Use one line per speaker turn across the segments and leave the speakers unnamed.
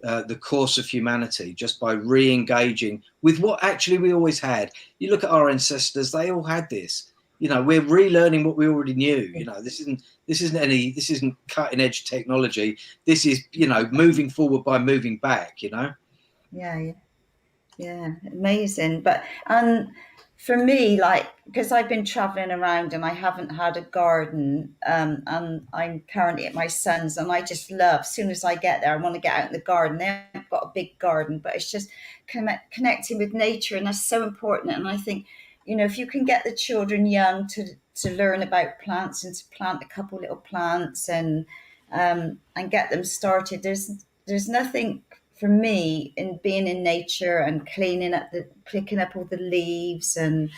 the course of humanity just by re-engaging with what actually we always had. You look at our ancestors; they all had this. We're relearning what we already knew. This isn't cutting edge technology. This is moving forward by moving back.
Yeah, amazing. But for me, like, because I've been traveling around and I haven't had a garden, and I'm currently at my son's, and I just love, as soon as I get there, I want to get out in the garden. They've got a big garden, but it's just connecting with nature, and that's so important. And I think, if you can get the children young to learn about plants and to plant a couple little plants and get them started, there's nothing for me in being in nature and picking up all the leaves and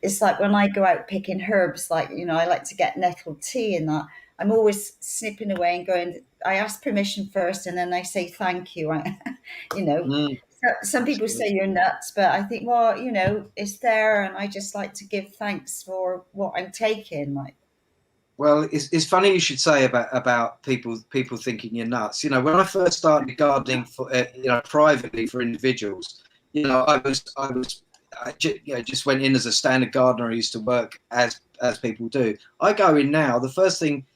it's like when I go out picking herbs, like I like to get nettle tea and that. I'm always snipping away and going. I ask permission first, and then I say thank you. Some people say you're nuts, but I think, well, it's there, and I just like to give thanks for what I'm taking. Like,
well, it's funny you should say about people thinking you're nuts. When I first started gardening for privately for individuals, I just went in as a standard gardener. I used to work as people do. I go in now. The first thing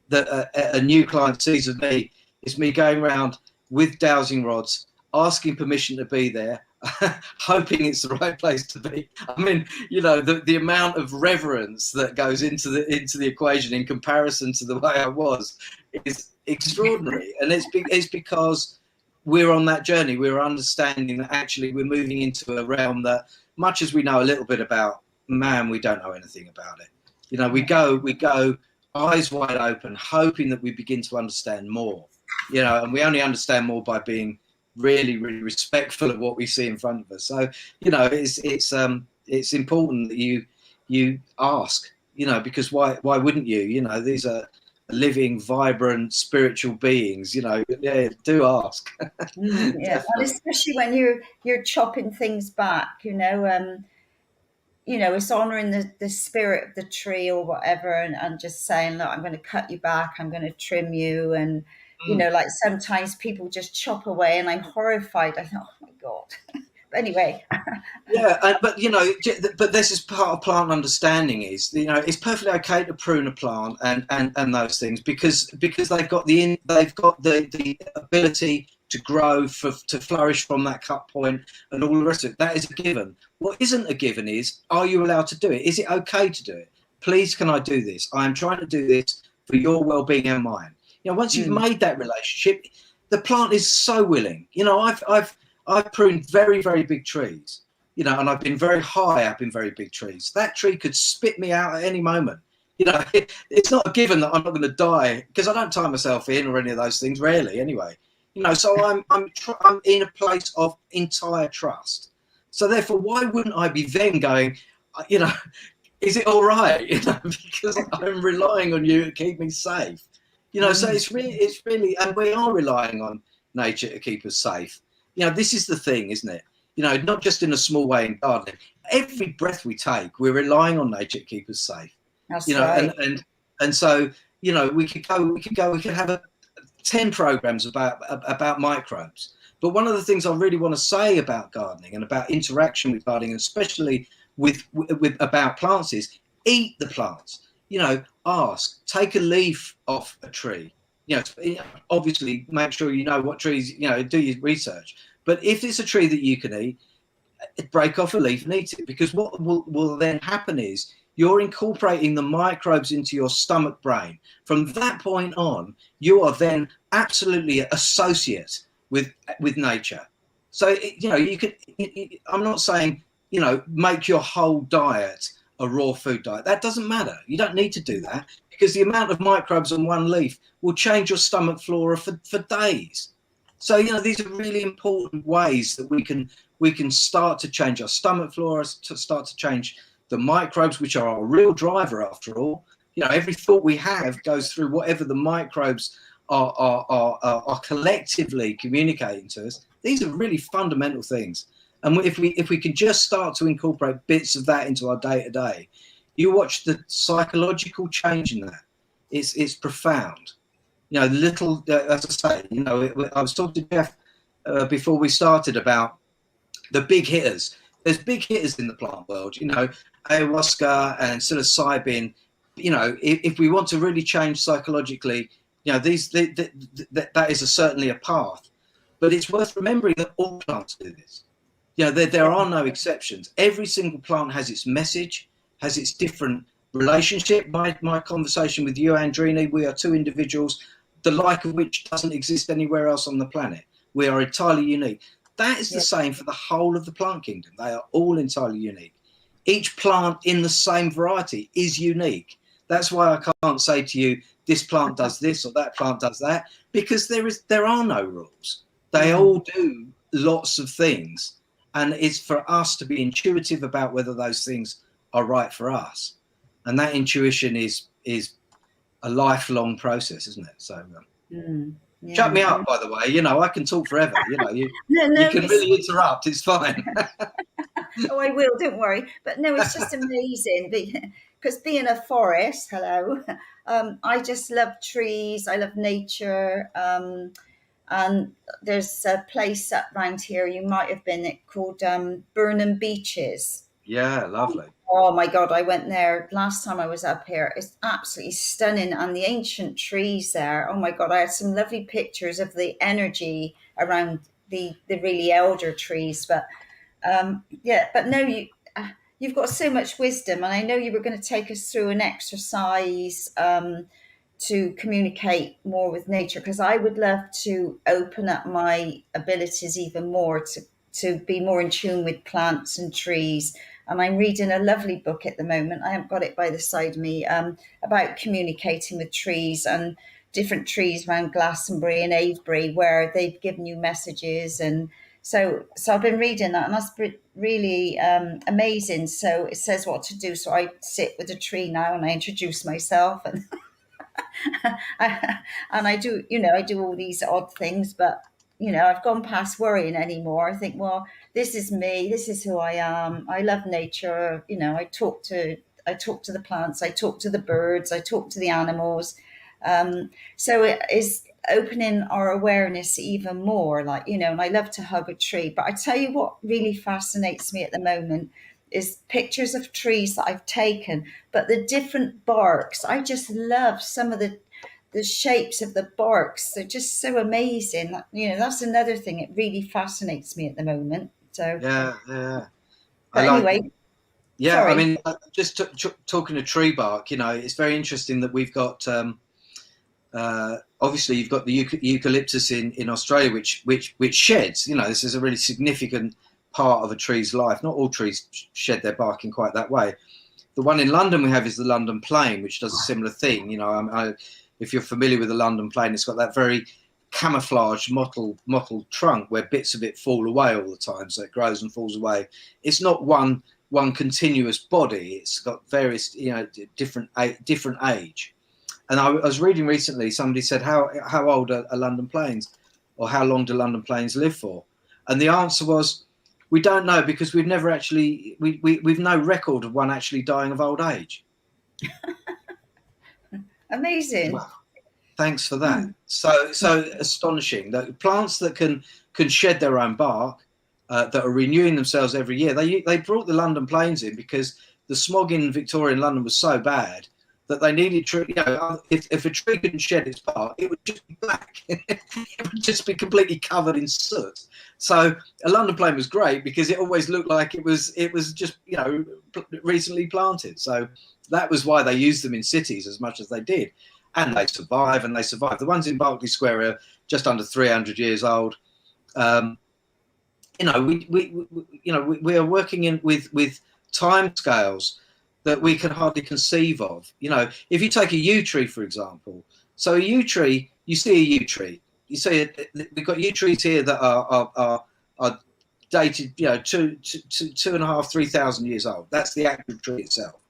that a new client sees of me is me going around with dowsing rods, asking permission to be there, hoping it's the right place to be. I mean, the amount of reverence that goes into the equation in comparison to the way I was is extraordinary. And it's because we're on that journey. We're understanding that actually we're moving into a realm that, much as we know a little bit about man, we don't know anything about it. We go eyes wide open, hoping that we begin to understand more. And we only understand more by being really, really respectful of what we see in front of us. So, it's important that you ask, because why wouldn't you? These are living, vibrant, spiritual beings. Do ask.
Yeah, and especially when you're chopping things back. It's honoring the spirit of the tree or whatever, and just saying, look, I'm going to cut you back, I'm going to trim you, and like sometimes people just chop away, and I'm horrified. I thought, oh my God. But anyway.
Yeah, but this is part of plant understanding. Is it's perfectly okay to prune a plant and those things because they've got the ability to grow, to flourish from that cut point and all the rest of it. That is a given. What isn't a given is, are you allowed to do it? Is it okay to do it? Please, can I do this? I am trying to do this for your well-being and mine. Once you've made that relationship, the plant is so willing. I've pruned very, very big trees, and I've been very high up in very big trees. That tree could spit me out at any moment. It's not a given that I'm not going to die, because I don't tie myself in or any of those things, rarely anyway. So I'm in a place of entire trust. So therefore, why wouldn't I be then going, is it all right? Because I'm relying on you to keep me safe. So it's really, and we are relying on nature to keep us safe. This is the thing, isn't it? Not just in a small way in gardening. Every breath we take, we're relying on nature to keep us safe.
That's right.
And so we could have 10 programs about microbes. But one of the things I really want to say about gardening and about interaction with gardening, especially with about plants, is eat the plants. Ask, take a leaf off a tree. Obviously make sure you know what trees, do your research. But if it's a tree that you can eat, break off a leaf and eat it, because what will then happen is you're incorporating the microbes into your stomach brain. From that point on, you are then absolutely associate with nature. So, you could, I'm not saying, make your whole diet a raw food diet. That doesn't matter. You don't need to do that, because the amount of microbes on one leaf will change your stomach flora for days. So, these are really important ways that we can start to change our stomach flora, to start to change the microbes, which are our real driver after all. Every thought we have goes through whatever the microbes are collectively communicating to us. These are really fundamental things. And if we can just start to incorporate bits of that into our day-to-day, you watch the psychological change in that. It's profound. You know, little, as I say, you know, I was talking to Jeff before we started about the big hitters. There's big hitters in the plant world, you know, ayahuasca and psilocybin. You know, if we want to really change psychologically, you know, that is certainly a path. But it's worth remembering that all plants do this. You know, there are no exceptions. Every single plant has its message, has its different relationship. My conversation with you, Andrena, we are two individuals, the like of which doesn't exist anywhere else on the planet. We are entirely unique. That is the same for the whole of the plant kingdom. They are all entirely unique. Each plant in the same variety is unique. That's why I can't say to you, this plant does this or that plant does that, because there are no rules. They all do lots of things. And it's for us to be intuitive about whether those things are right for us. And that intuition is a lifelong process, isn't it? So shut me up, by the way. You know, I can talk forever. You know, you can really interrupt. It's fine.
Oh, I will. Don't worry. But no, it's just amazing because being a forest, hello, I just love trees. I love nature. And there's a place up around here, you might have been, it called Burnham Beaches.
Yeah, lovely.
Oh my God, I went there last time I was up here. It's absolutely stunning. And the ancient trees there, oh my God, I had some lovely pictures of the energy around the really elder trees. But but no, you've got so much wisdom. And I know you were going to take us through an exercise to communicate more with nature, because I would love to open up my abilities even more to be more in tune with plants and trees. And I'm reading a lovely book at the moment. I haven't got it by the side of me, about communicating with trees and different trees around Glastonbury and Avebury where they've given you messages. And so I've been reading that, and that's really amazing. So it says what to do. So I sit with a tree now and I introduce myself, and and I do, I do all these odd things, but I've gone past worrying anymore. I think, well, this is me. This is who I am. I love nature. I talk to the plants. I talk to the birds. I talk to the animals. So it is opening our awareness even more. Like, and I love to hug a tree. But I tell you what really fascinates me at the moment is pictures of trees that I've taken, but the different barks. I just love some of the shapes of the barks. They're just so amazing. That's another thing. It really fascinates me at the moment. So
yeah.
But anyway,
yeah.
sorry.
I mean, just talking to tree bark, it's very interesting that we've got. Obviously, you've got the eucalyptus in Australia, which sheds. This is a really significant part of a tree's life. Not all trees shed their bark in quite that way. The one in London we have is the London plane, which does a similar thing. If you're familiar with the London plane, it's got that very camouflaged mottled trunk where bits of it fall away all the time, so it grows and falls away. It's not one continuous body. It's got various different age. And I was reading recently, somebody said how old are London planes, or how long do London planes live for? And the answer was, we don't know, because we've never actually we've no record of one actually dying of old age.
Amazing.
Wow. Thanks for that. So astonishing that plants that can shed their own bark, that are renewing themselves every year. They brought the London planes in because the smog in Victorian London was so bad that they needed tree. If a tree couldn't shed its bark, it would just be black. It would just be completely covered in soot. So a London plane was great because it always looked like it was just recently planted. So that was why they used them in cities as much as they did, and they survive. The ones in Berkeley Square are just under 300 years old. We are working with time scales that we can hardly conceive of. If you take a yew tree, for example, so a yew tree, you see a yew tree, you see it, we've got yew trees here that are dated, 2,500, 3,000 years old. That's the actual tree itself.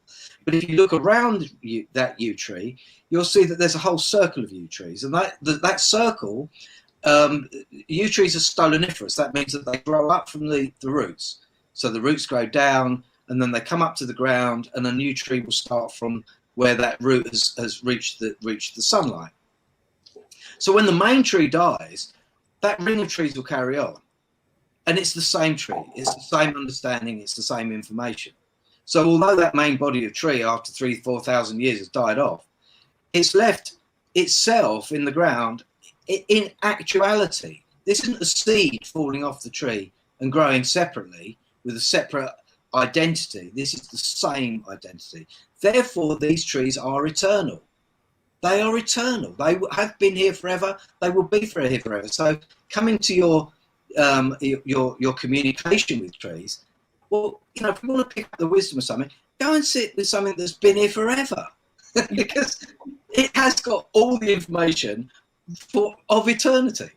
But if you look around that yew tree, you'll see that there's a whole circle of yew trees, and that circle, yew trees are stoloniferous. That means that they grow up from the roots. So the roots grow down, and then they come up to the ground, and a new tree will start from where that root has reached the sunlight. So when the main tree dies, that ring of trees will carry on. And it's the same tree, it's the same understanding, it's the same information. So although that main body of tree after 3,000-4,000 years has died off, it's left itself in the ground. In actuality, this isn't a seed falling off the tree and growing separately with a separate identity. This is the same identity. Therefore, these trees are eternal. They are eternal. They have been here forever. They will be here forever. So coming to your communication with trees, well, you know, if you want to pick up the wisdom of something, go and sit with something that's been here forever, because it has got all the information of eternity.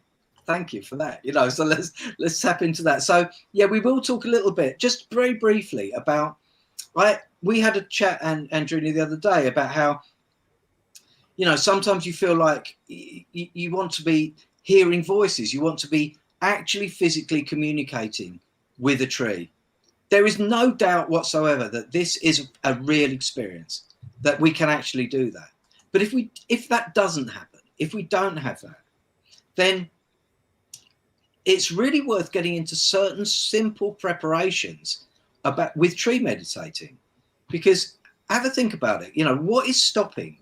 Thank you for that. You know, so let's tap into that. So yeah, we will talk a little bit, just very briefly, about. We had a chat, Andrena, the other day about how, you know, sometimes you feel like you want to be hearing voices. You want to be actually physically communicating with a tree. There is no doubt whatsoever that this is a real experience, that we can actually do that. But if that doesn't happen, if we don't have that, then it's really worth getting into certain simple preparations with tree meditating, because have a think about it. You know, what is stopping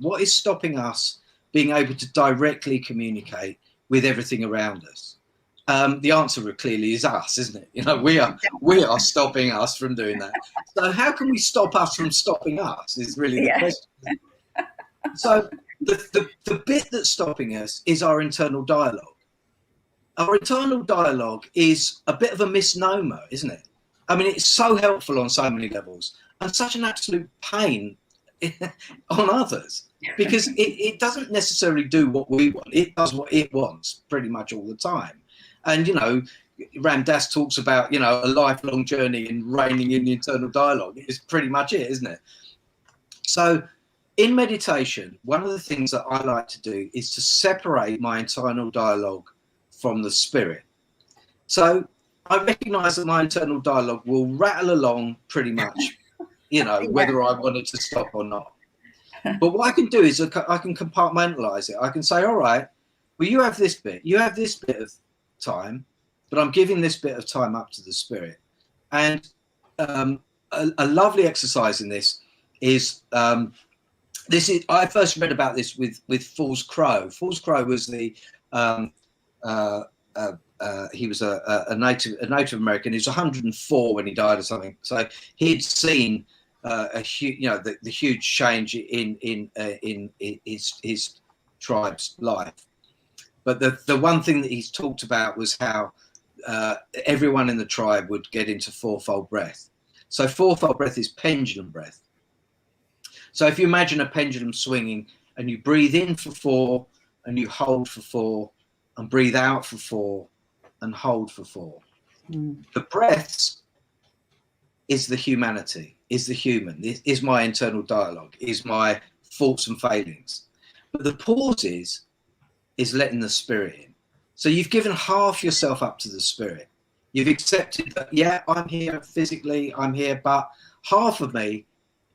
us being able to directly communicate with everything around us? The answer clearly is us, isn't it? You know, we are stopping us from doing that. So how can we stop us from stopping us is really the question. So the bit that's stopping us is our internal dialogue. Our internal dialogue is a bit of a misnomer, isn't it? I mean, it's so helpful on so many levels and such an absolute pain on others, because it doesn't necessarily do what we want. It does what it wants pretty much all the time. And, you know, Ram Dass talks about, you know, a lifelong journey in reining in the internal dialogue. It's pretty much it, isn't it? So in meditation, one of the things that I like to do is to separate my internal dialogue from the spirit. So I recognize that my internal dialogue will rattle along pretty much, you know, whether I want it to stop or not. But what I can do is I can compartmentalize it. I can say, all right, well, you have this bit of time, but I'm giving this bit of time up to the spirit. And a lovely exercise in this is, I first read about this with Fool's Crow. Fool's Crow was the he was a Native American. He was 104 when he died or something. So he'd seen the huge change in his tribe's life. But the one thing that he's talked about was how everyone in the tribe would get into fourfold breath. So fourfold breath is pendulum breath. So if you imagine a pendulum swinging, and you breathe in for 4 and you hold for 4 and breathe out for 4 and hold for 4. The breaths is the humanity, is the human, is my internal dialogue, is my faults and failings. But the pauses is letting the spirit in. So you've given half yourself up to the spirit. You've accepted that, yeah, I'm here physically, I'm here, but half of me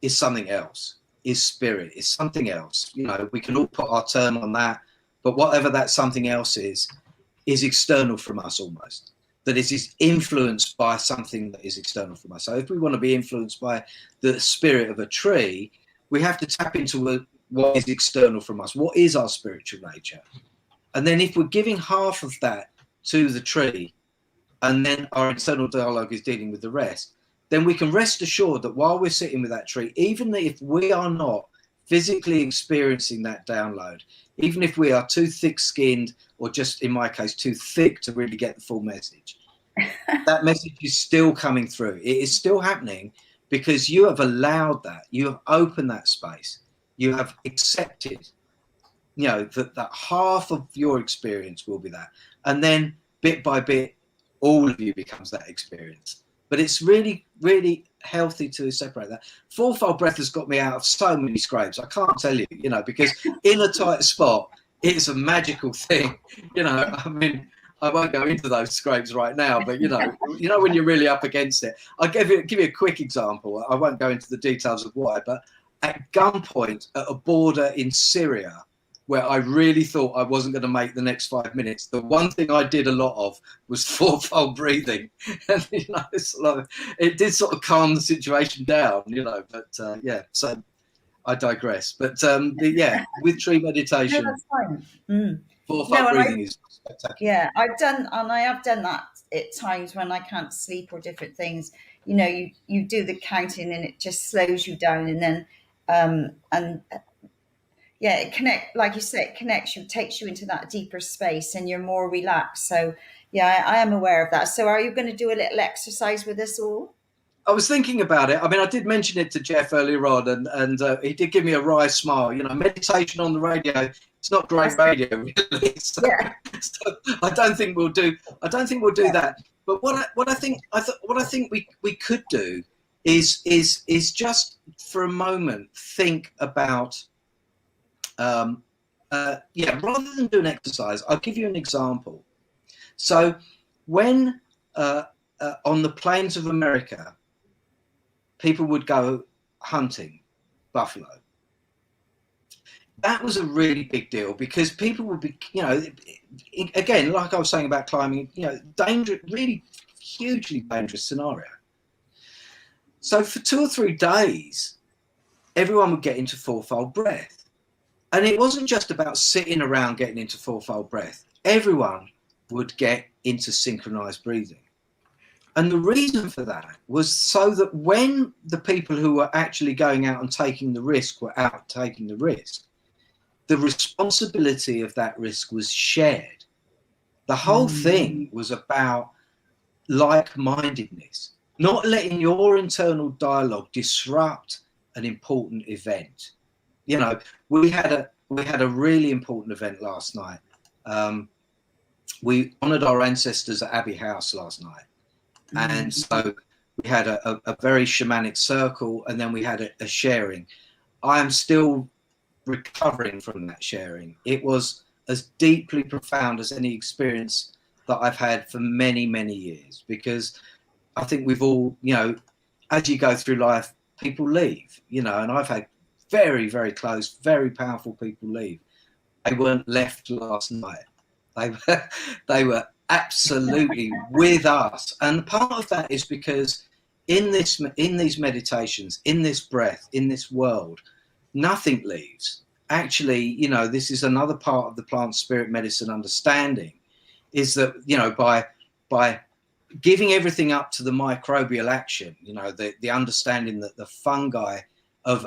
is something else, is spirit, is something else. You know, we can all put our term on that, but whatever that something else is external from us almost. That it is influenced by something that is external from us. So if we want to be influenced by the spirit of a tree, we have to tap into what is external from us. What is our spiritual nature? And then if we're giving half of that to the tree, and then our internal dialogue is dealing with the rest, then we can rest assured that while we're sitting with that tree, even if we are not physically experiencing that download, even if we are too thick-skinned, or just in my case, too thick to really get the full message, that message is still coming through. It is still happening because you have allowed that. You have opened that space. You have accepted, you know, that half of your experience will be that. And then bit by bit, all of you becomes that experience. But it's really, really healthy to separate that. Fourfold breath has got me out of so many scrapes. I can't tell you, you know, because in a tight spot, it's a magical thing. You know, I mean, I won't go into those scrapes right now, but you know when you're really up against it. I'll give you a quick example. I won't go into the details of why, but at gunpoint at a border in Syria, where I really thought I wasn't going to make the next 5 minutes, the one thing I did a lot of was fourfold breathing. And, you know, it did sort of calm the situation down, you know, but yeah, so I digress. But yeah, with tree
No,
meditation,
that's fine. Mm.
fourfold
No, and
breathing is spectacular.
yeah, I have done that at times when I can't sleep or different things. You know, you do the counting and it just slows you down, and then and yeah, it like you say, it connects you, takes you into that deeper space, and you're more relaxed. So yeah, I am aware of that. So are you going to do a little exercise with us all?
I was thinking about it. I mean, I did mention it to Jeff earlier on, and he did give me a wry smile. You know, meditation on the radio, it's not great radio, really. So,
Yeah.
so I don't think we'll do that. But what I think we could do is just for a moment think about yeah, rather than do an exercise, I'll give you an example. So when on the plains of America, people would go hunting buffalo. That was a really big deal because people would be, you know, again, like I was saying about climbing, you know, dangerous, really hugely dangerous scenario. So for 2 or 3 days, everyone would get into fourfold breath. And it wasn't just about sitting around getting into fourfold breath. Everyone would get into synchronized breathing. And the reason for that was so that when the people who were actually going out and taking the risk were out taking the risk, the responsibility of that risk was shared. The whole thing was about like-mindedness, not letting your internal dialogue disrupt an important event. You know, we had a really important event last night. We honoured our ancestors at Abbey House last night. And so we had a very shamanic circle, and then we had a sharing. I am still recovering from that sharing. It was as deeply profound as any experience that I've had for many, many years, because I think we've all, you know, as you go through life, people leave, you know, and I've had very, very close, very powerful people leave. They weren't left last night. They were absolutely with us, and part of that is because in these meditations, in this breath, in this world, nothing leaves. Actually, you know, this is another part of the plant spirit medicine understanding, is that, you know, by giving everything up to the microbial action, you know, the understanding that the fungi of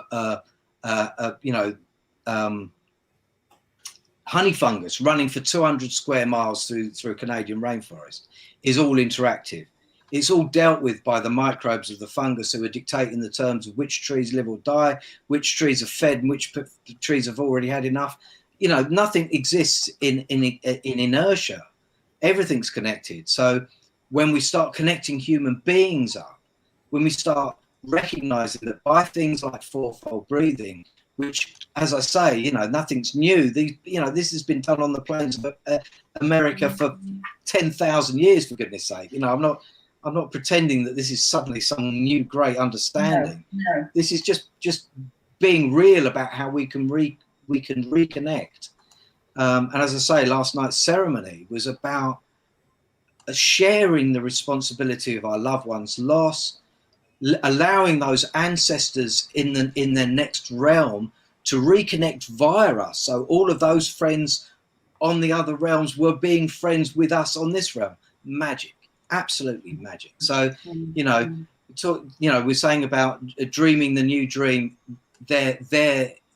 you know, honey fungus running for 200 square miles through a Canadian rainforest is all interactive. It's all dealt with by the microbes of the fungus who are dictating the terms of which trees live or die, which trees are fed, and which trees have already had enough. You know, nothing exists in inertia. Everything's connected. So when we start connecting human beings up, when we start recognizing that by things like fourfold breathing, which, as I say, you know, nothing's new. You know, this has been done on the plains of America for 10,000 years, for goodness sake. You know, I'm not pretending that this is suddenly some new great understanding.
No.
This is just being real about how we can reconnect. And as I say, last night's ceremony was about sharing the responsibility of our loved ones' loss, allowing those ancestors in their next realm to reconnect via us. So all of those friends on the other realms were being friends with us on this realm. Magic, absolutely magic. So, you know, we're saying about dreaming the new dream. There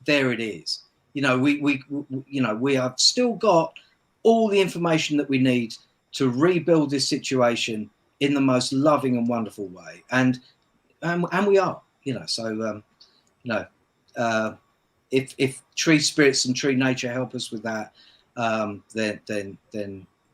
it is. You know, we have still got all the information that we need to rebuild this situation in the most loving and wonderful way. And we are, you know, so, you know, if tree spirits and tree nature help us with that, then,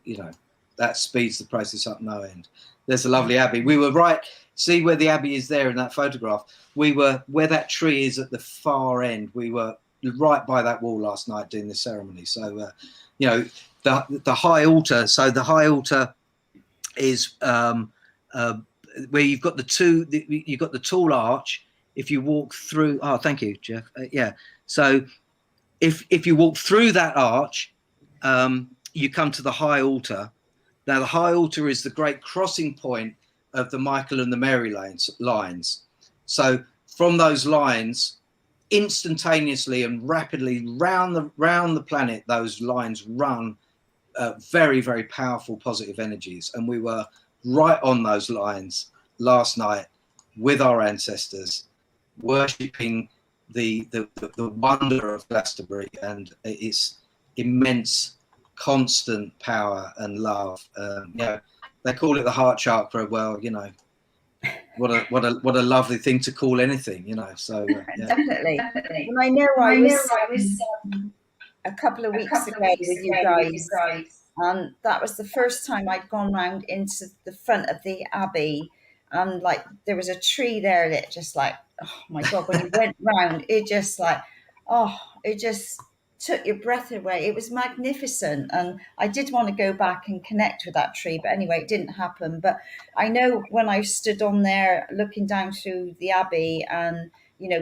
you know, that speeds the process up no end. There's a lovely abbey. We were right. See where the abbey is there in that photograph. We were where that tree is at the far end. We were right by that wall last night doing the ceremony. So, you know, the high altar. So the high altar is, where you've got you've got the tall arch. If you walk through, oh, thank you, Jeff. Yeah. So if you walk through that arch, you come to the high altar. Now, the high altar is the great crossing point of the Michael and the Mary lines. So from those lines, instantaneously and rapidly round the planet, those lines run very, very powerful positive energies. And we were right on those lines last night with our ancestors, worshipping the wonder of Glastonbury and its immense, constant power and love. They call it the heart chakra. Well, what a lovely thing to call anything, So yeah.
Definitely. Well, I know I was a couple of weeks ago with you guys, and that was the first time I'd gone round into the front of the abbey, and like there was a tree there that just like, oh my god, when you went round, it just like, oh, it just took your breath away. It was magnificent, and I did want to go back and connect with that tree, but anyway, it didn't happen. But I know when I stood on there looking down through the abbey and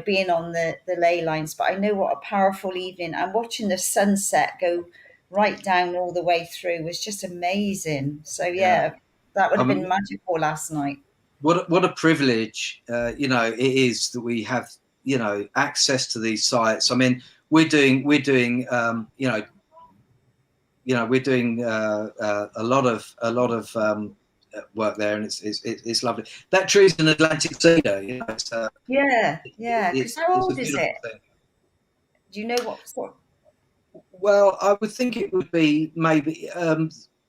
being on the ley lines, but I know what a powerful evening, and watching the sunset go right down all the way through was just amazing. So yeah, that would have been magical last night.
What a privilege, it is that we have, access to these sites. I mean, we're doing we're doing a lot of work there, and it's lovely. That tree is an Atlantic cedar.
Yeah. Because how old is it? Do you know what sort?
Well, I would think it would be maybe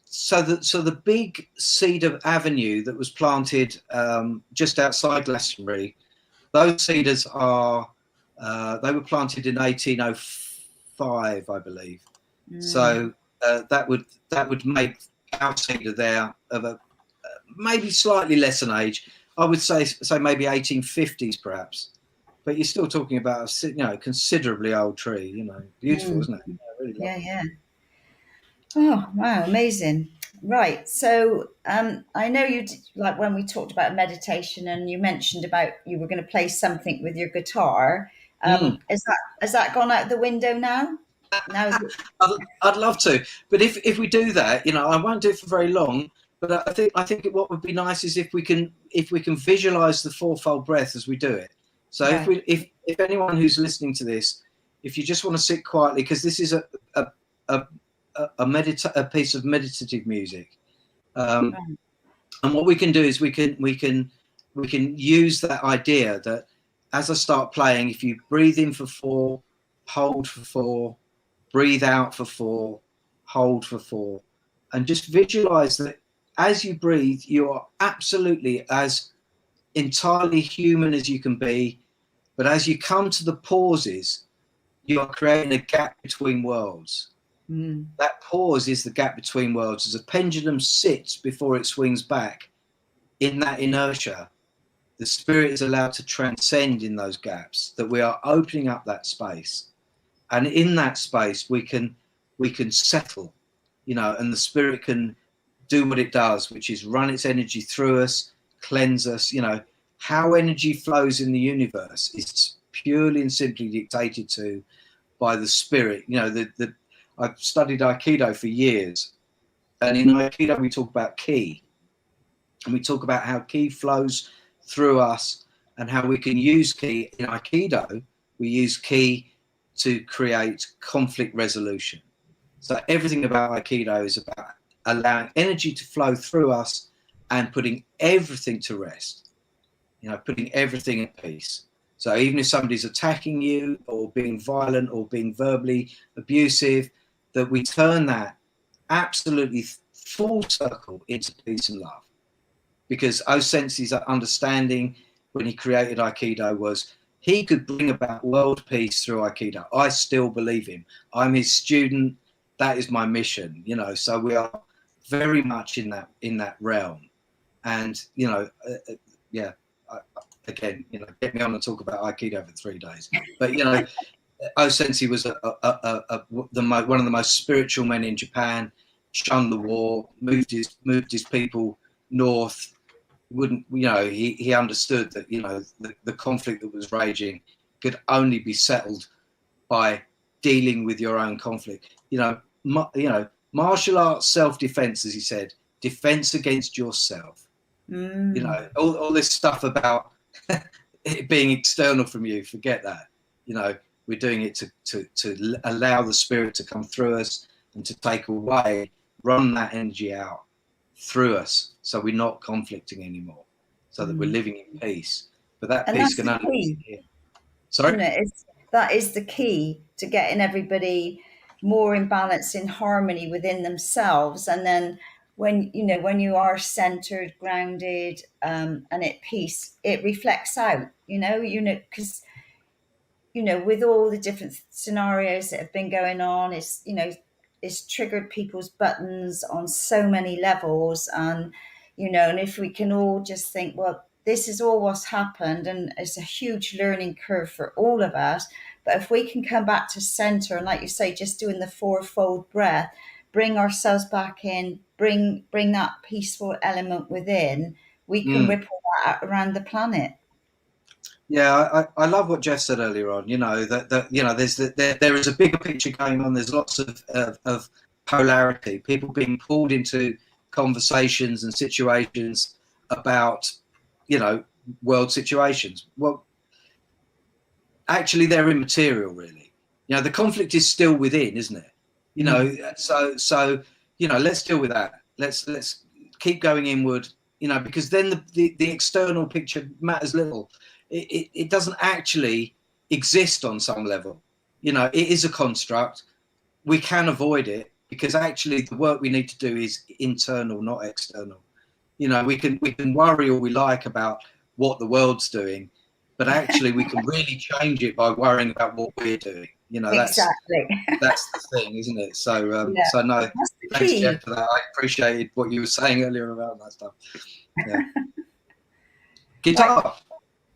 so the big cedar avenue that was planted just outside Glastonbury, those cedars are they were planted in 1805, I believe. So that would make our cedar there of a maybe slightly less an age. I would say maybe 1850s perhaps. But you're still talking about a considerably old tree. Beautiful, isn't it? Yeah, really lovely.
Yeah. Oh wow, amazing! Right, so I know you like when we talked about meditation, and you mentioned about you were going to play something with your guitar. Has that gone out the window now?
I'd love to, but if we do that, I won't do it for very long. But I think what would be nice is if we can visualize the fourfold breath as we do it. So
Right.
if anyone who's listening to this, if you just want to sit quietly, because this is a piece of meditative music, and what we can do is we can use that idea that as I start playing, if you breathe in for 4, hold for 4, breathe out for 4, hold for 4, and just visualize that as you breathe, you are absolutely as entirely human as you can be. But as you come to the pauses, you are creating a gap between worlds. That pause is the gap between worlds. As a pendulum sits before it swings back, in that inertia, the spirit is allowed to transcend in those gaps, that we are opening up that space. And in that space, we can settle, and the spirit can do what it does, which is run its energy through us, cleanse us. How energy flows in the universe is purely and simply dictated to by the spirit. I've studied Aikido for years, and in Aikido we talk about ki, and we talk about how ki flows through us and how we can use ki. In Aikido, we use ki to create conflict resolution. So everything about Aikido is about allowing energy to flow through us and putting everything to rest, putting everything at peace. So even if somebody's attacking you or being violent or being verbally abusive, that we turn that absolutely full circle into peace and love. Because O Sensei's understanding when he created Aikido was he could bring about world peace through Aikido. I still believe him. I'm his student. That is my mission, so we are very much in that realm. And, again, get me on and talk about Aikido for 3 days. But, O Sensei was one of the most spiritual men in Japan, shunned the war, moved his people north. He understood that, the conflict that was raging could only be settled by dealing with your own conflict. Martial arts self-defense, as he said, defense against yourself. All this stuff about it being external from you, forget that. We're doing it to allow the spirit to come through us and to take away, run that energy out through us, so we're not conflicting anymore, so that we're living in peace. But that peace can only be here. Sorry?
That is the key to getting everybody more in balance, in harmony within themselves. And then when you are centered, grounded, and at peace, it reflects out, because, with all the different scenarios that have been going on, it's triggered people's buttons on so many levels. And, and if we can all just think, well, this is all what's happened, and it's a huge learning curve for all of us. But if we can come back to center, and like you say, just doing the fourfold breath, bring ourselves back in, bring that peaceful element within, we can ripple that out around the planet.
Yeah, I love what Jeff said earlier on. There is a bigger picture going on. There's lots of polarity. People being pulled into conversations and situations about, world situations. Well, actually, they're immaterial, really. The conflict is still within, isn't it? So let's deal with that. Let's keep going inward. Because then the external picture matters little. It doesn't actually exist on some level. It is a construct. We can avoid it, because actually the work we need to do is internal, not external. We can worry all we like about what the world's doing, but actually we can really change it by worrying about what we're doing.
Exactly.
That's the thing, isn't it? So no, thanks, Jeff, for that. I appreciated what you were saying earlier about that stuff. Yeah. Guitar.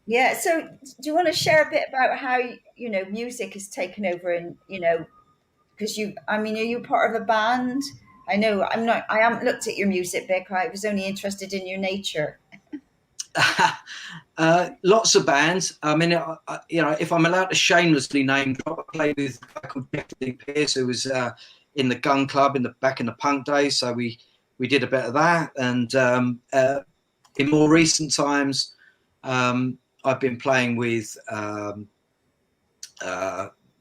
Yeah. So do you want to share a bit about how, music has taken over, and, because are you part of a band? I know I haven't looked at your music, Vic. I was only interested in your nature.
Lots of bands. I mean, if I'm allowed to shamelessly name drop, I played with a guy called Jeff Pierce, who was in the Gun Club back in the punk days. So we did a bit of that. And in more recent times, I've been playing with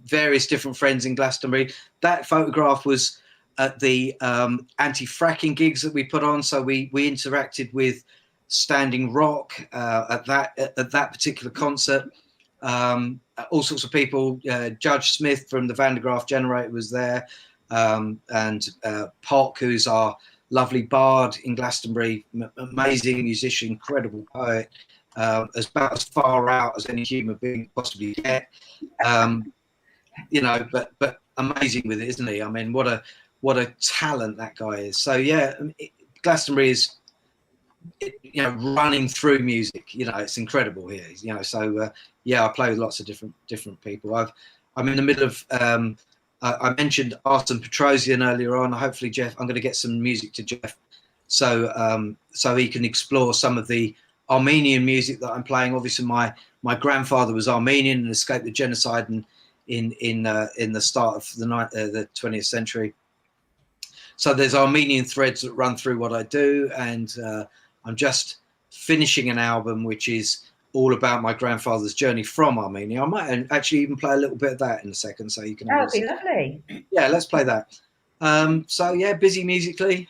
various different friends in Glastonbury. That photograph was at the anti-fracking gigs that we put on. So we interacted with Standing Rock at that particular concert. All sorts of people. Judge Smith from the Van de Graaff Generator was there, and Pock, who's our lovely bard in Glastonbury, amazing musician, incredible poet, about as far out as any human being possibly get. But amazing with it, isn't he? I mean, what a talent that guy is. So yeah, Glastonbury is, running through music. It's incredible here. So I play with lots of different people. I'm in the middle of. I mentioned Artem Petrosian earlier on. Hopefully, Jeff, I'm going to get some music to Jeff, so he can explore some of the Armenian music that I'm playing. Obviously, my grandfather was Armenian and escaped the genocide in the start of the 20th century. So there's Armenian threads that run through what I do, and I'm just finishing an album which is all about my grandfather's journey from Armenia. I might actually even play a little bit of that in a second, so you can.
That would be lovely.
Yeah, let's play that. So yeah, busy musically.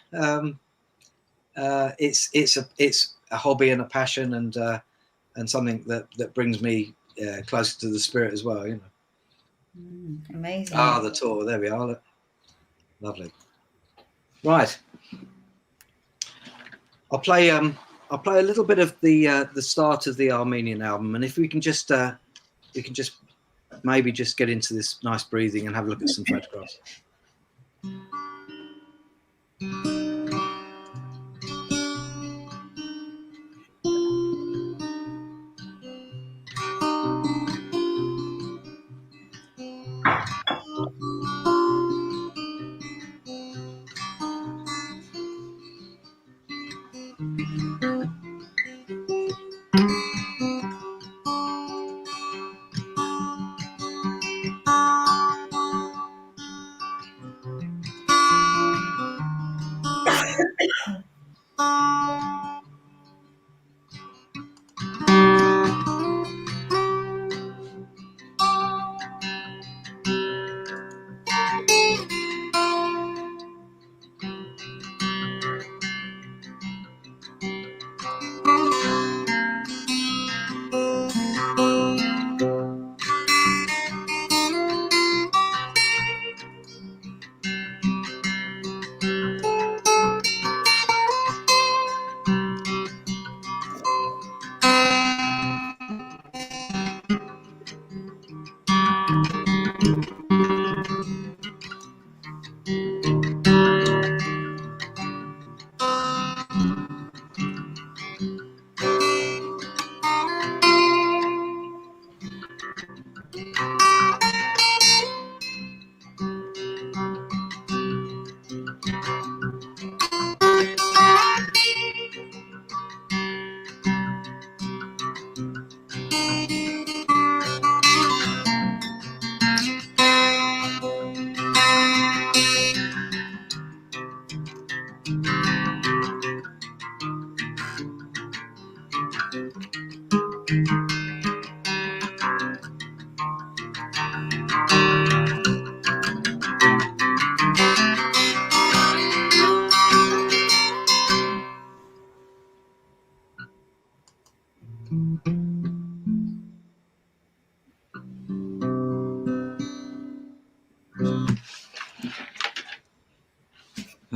It's a hobby and a passion, and something that brings me closer to the spirit as well.
Amazing.
The tour. There we are. Look. Lovely. Right. I'll play a little bit of the start of the Armenian album, and if we can just maybe just get into this nice breathing and have a look at some photographs.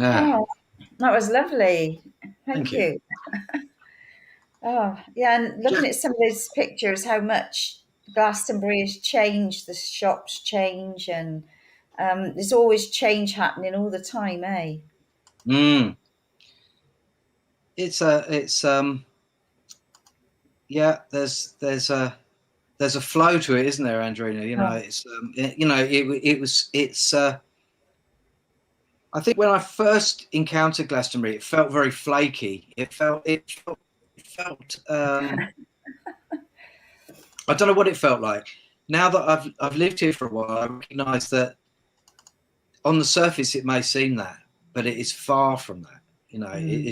Yeah.
Oh, that was lovely.
Thank
Thank
you.
you. Oh, yeah, and looking at some of those pictures, how much Glastonbury has changed, the shops change, and there's always change happening all the time, eh?
Mm. It's yeah. There's a flow to it, isn't there, Andrena? You know,
Oh,
it's you know, it was it's. I think when I first encountered Glastonbury, it felt very flaky. It felt I don't know what it felt like. Now that I've lived here for a while, I recognise that on the surface it may seem that, but it is far from that. You know,
mm,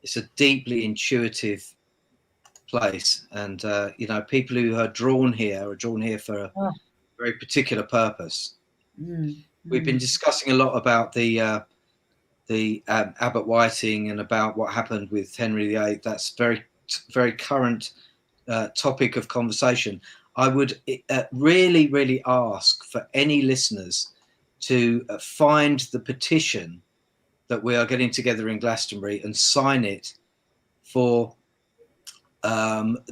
it's a deeply intuitive place, and you know, people who are drawn here for a
oh,
very particular purpose.
mm,
We've been
mm.
discussing a lot about the Abbot Whiting and about what happened with Henry VIII. That's very current topic of conversation. I would really ask for any listeners to find the petition that we are getting together in Glastonbury and sign it for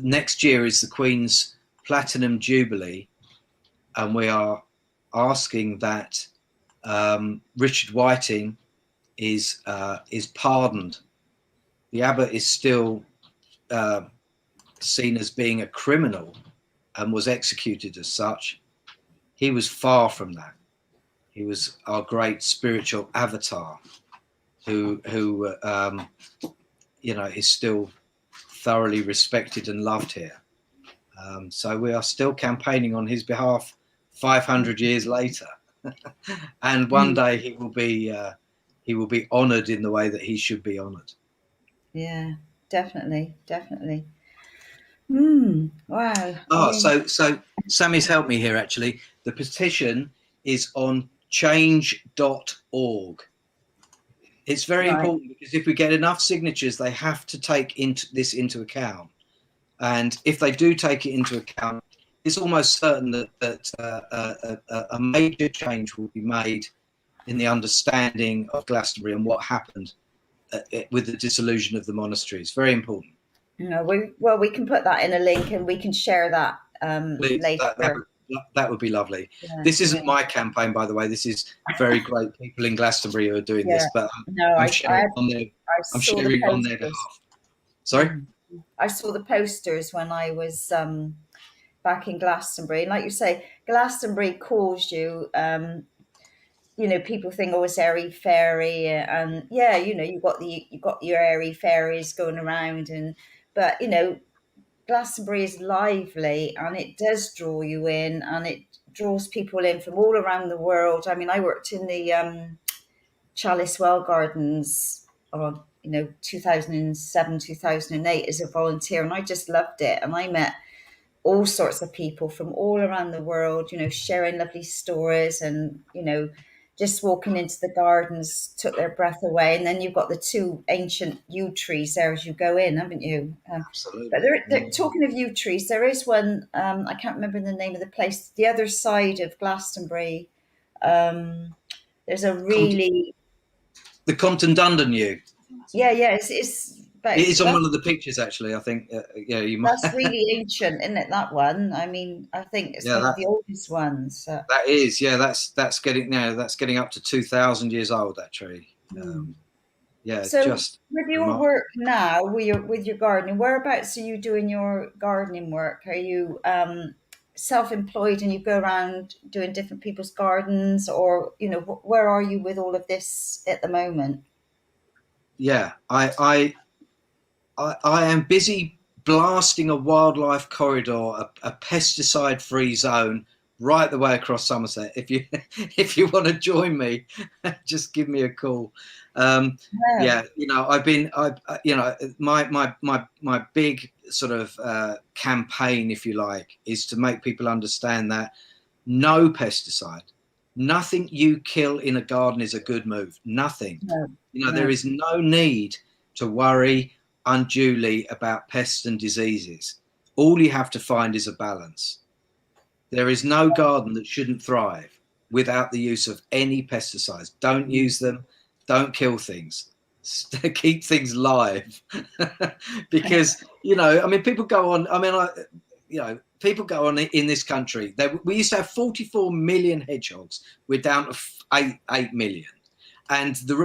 next year is the Queen's Platinum Jubilee, and we are asking that Richard Whiting is pardoned. The abbot is still seen as being a criminal and was executed as such. He was far from that. He was our great spiritual avatar, who you know, is still thoroughly respected and loved here. So we are still campaigning on his behalf 500 years later, and one
Mm.
day he will be honoured in the way that he should be honoured.
Yeah, definitely, definitely. Wow. I
Oh,
mean,
so Sammy's helped me here actually. The petition is on change.org. It's very
right.
important because if we get enough signatures, they have to take this into account. And if they do take it into account, it's almost certain that a major change will be made in the understanding of Glastonbury and what happened with the dissolution of the monastery. It's very important.
No, we can put that in a link and we can share that
Please,
later.
that would be lovely.
Yeah,
This isn't
yeah,
my campaign, by the way. This is very great people in Glastonbury who are doing
yeah.
this, but
No,
I'm sharing on their
I
I'm
saw the
sharing on their
posters.
behalf. Sorry.
Mm. I saw the posters when I was back in Glastonbury, and like you say, Glastonbury calls you. You know, people think, oh, it's airy fairy, and yeah, you know, you got your airy fairies going around, and but you know, Glastonbury is lively and it does draw you in, and it draws people in from all around the world. I mean, I worked in the Chalice Well Gardens, or you know, 2007, 2008 as a volunteer, and I just loved it. And I met all sorts of people from all around the world, you know, sharing lovely stories, and you know, just walking into the gardens took their breath away. And then you've got the two ancient yew trees there as you go in, haven't you? But
Absolutely.
talking of yew trees, there is one. I can't remember the name of the place. The other side of Glastonbury, there's a really
The Compton Dundon Yew.
yeah, yeah. It's but
It is on
that's
one of the pictures, actually. I think. Yeah, you might.
that's really ancient, isn't it? That one. I mean, I think it's
Yeah,
one of the oldest ones.
that is. Yeah, that's getting now. That's getting up to 2,000 years old. That tree.
Hmm.
Yeah,
So
just
with your
remarkable.
work now, with your gardening, whereabouts are you doing your gardening work? Are you self-employed and you go around doing different people's gardens, or you know, where are you with all of this at the moment?
Yeah, I am busy blasting a wildlife corridor, a pesticide-free zone right the way across Somerset. If you if you want to join me, just give me a call.
Yeah.
Yeah, you know, you know, my big sort of campaign, if you like, is to make people understand that no pesticide, nothing you kill in a garden is a good move. Nothing.
No,
You know, there
no.
is no need to worry unduly about pests and diseases. All you have to find is a balance. There is no garden that shouldn't thrive without the use of any pesticides. Don't use them. don't kill things. Keep things live. Because, I mean, people go on. I mean, people go on in this country. We used to have 44 million hedgehogs. We're down to 8 million. And the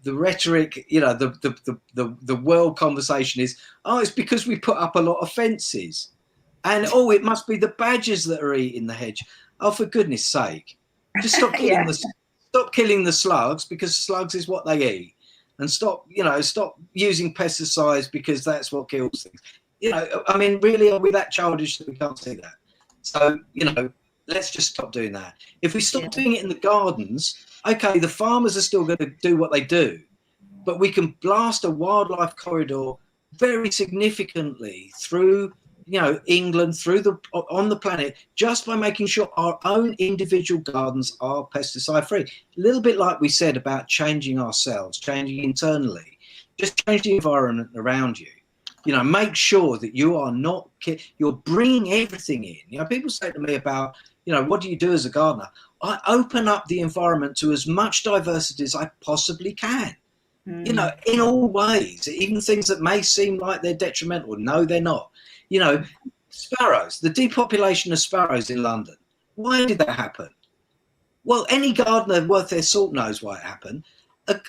rhetoric, the world conversation is, it's because we put up a lot of fences, and it must be the badgers that are eating the hedge. Oh, for goodness sake, just stop killing stop killing the slugs, because slugs is what they eat, and stop using pesticides, because that's what kills things. I mean, really, are we that childish that we can't see that? So, let's just stop doing that. If we stop doing it in the gardens, okay, the farmers are still going to do what they do, but we can blast a wildlife corridor very significantly through, England, on the planet, just by making sure our own individual gardens are pesticide free. A little bit like we said about changing ourselves, changing internally, just change the environment around you. Make sure that you are not, you're bringing everything in. People say to me about, what do you do as a gardener? I open up the environment to as much diversity as I possibly can, in all ways, even things that may seem like they're detrimental. No, they're not. Sparrows, the depopulation of sparrows in London. Why did that happen? Well, any gardener worth their salt knows why it happened.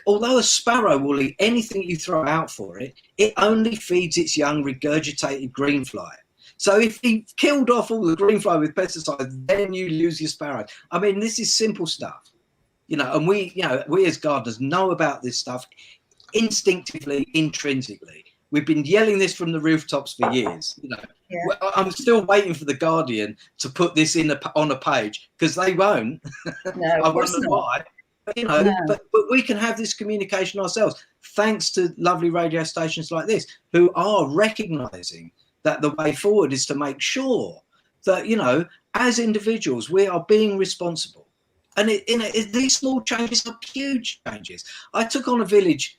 Although a sparrow will eat anything you throw out for it, it only feeds its young regurgitated greenfly. So if he killed off all the greenfly with pesticides, then you lose your sparrows. I mean, this is simple stuff, and we as gardeners know about this stuff instinctively, intrinsically. We've been yelling this from the rooftops for years. I'm still waiting for the Guardian to put this on a page, because they won't.
No,
I wonder why. But we can have this communication ourselves, thanks to lovely radio stations like this, who are recognizing that the way forward is to make sure that, as individuals, we are being responsible. And these small changes are huge changes. I took on a village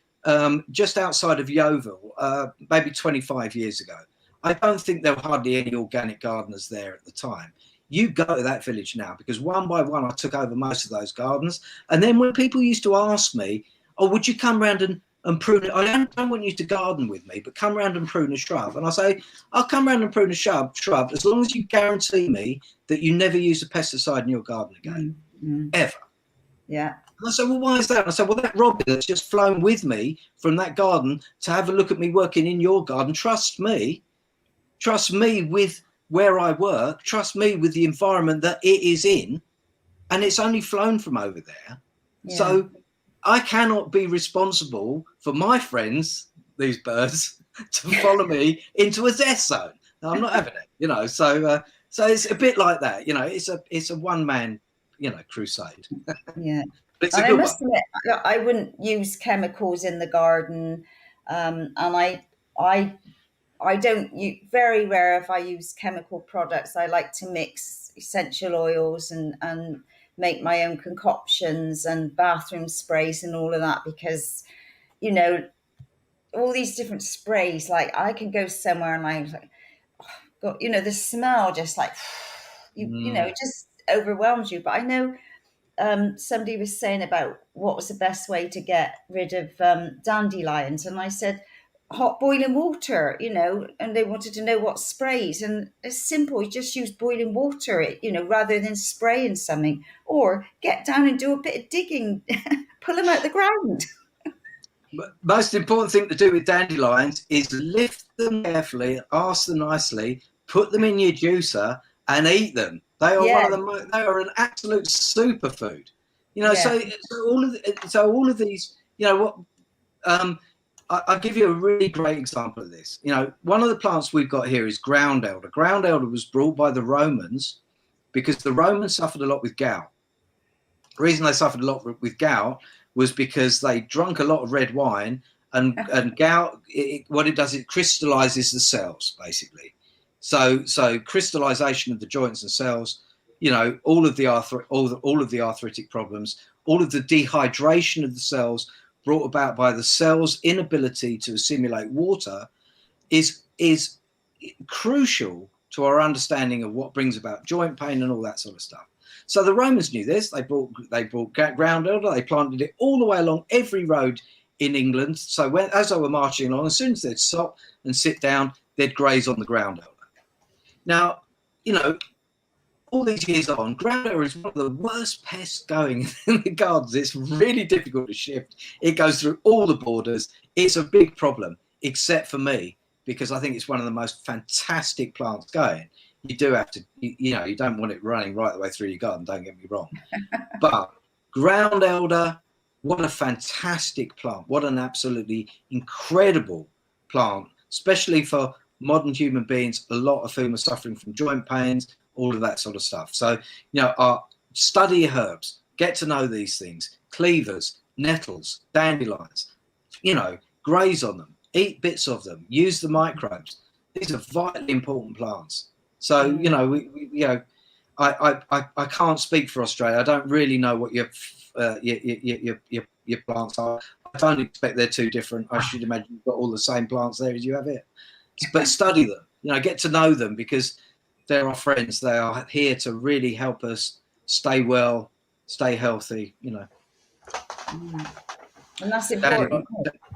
just outside of Yeovil, maybe 25 years ago. I don't think there were hardly any organic gardeners there at the time. You go to that village now, because one by one I took over most of those gardens. And then when people used to ask me, would you come round and prune it? I don't want you to garden with me, but come round and prune a shrub. And I say, I'll come round and prune a shrub as long as you guarantee me that you never use a pesticide in your garden again, ever.
Yeah.
And I said, well, why is that? And I said, well, that robin that's just flown with me from that garden to have a look at me working in your garden, trust me with where I work, trust me with the environment that it is in, and it's only flown from over there. Yeah. So I cannot be responsible for my friends, these birds, to follow me into a death zone. No, I'm not having it, so it's a bit like that, it's a one-man, crusade.
Yeah.
It's
and I must admit, I wouldn't use chemicals in the garden, and I don't use, very rare if I use chemical products. I like to mix essential oils and make my own concoctions and bathroom sprays and all of that, because, all these different sprays, like I can go somewhere and I'm like, the smell just like, it just overwhelms you. But I know somebody was saying about what was the best way to get rid of dandelions. And I said, hot boiling water, and they wanted to know what sprays. And it's simple. You just use boiling water, rather than spraying something, or get down and do a bit of digging, pull them out the ground.
But most important thing to do with dandelions is lift them carefully, ask them nicely, put them in your juicer and eat them. They are they are an absolute superfood. So all of these, I'll give you a really great example of this. One of the plants we've got here is ground elder. Ground elder was brought by the Romans because the Romans suffered a lot with gout. The reason they suffered a lot with gout was because they drank a lot of red wine, and gout, what it does, it crystallizes the cells, basically. So crystallization of the joints and cells, all of the arthritic problems, all of the dehydration of the cells brought about by the cell's inability to assimilate water is crucial to our understanding of what brings about joint pain and all that sort of stuff. So the Romans knew this. They brought ground elder. They planted it all the way along every road in England. So as they were marching along, as soon as they'd stop and sit down, they'd graze on the ground elder. Now, all these years on, ground elder is one of the worst pests going in the gardens. It's really difficult to shift. It goes through all the borders. It's a big problem, except for me, because I think it's one of the most fantastic plants going. You do have to, you don't want it running right the way through your garden, don't get me wrong. But ground elder, what a fantastic plant. What an absolutely incredible plant, especially for modern human beings, a lot of whom are suffering from joint pains, all of that sort of stuff. So, study your herbs, get to know these things, cleavers, nettles, dandelions, graze on them, eat bits of them, use the microbes. These are vitally important plants. So, I can't speak for Australia. I don't really know what your plants are. I don't expect they're too different. I should imagine you've got all the same plants there as you have here. But study them, get to know them, because they're our friends. They are here to really help us stay well, stay healthy,
And that's important.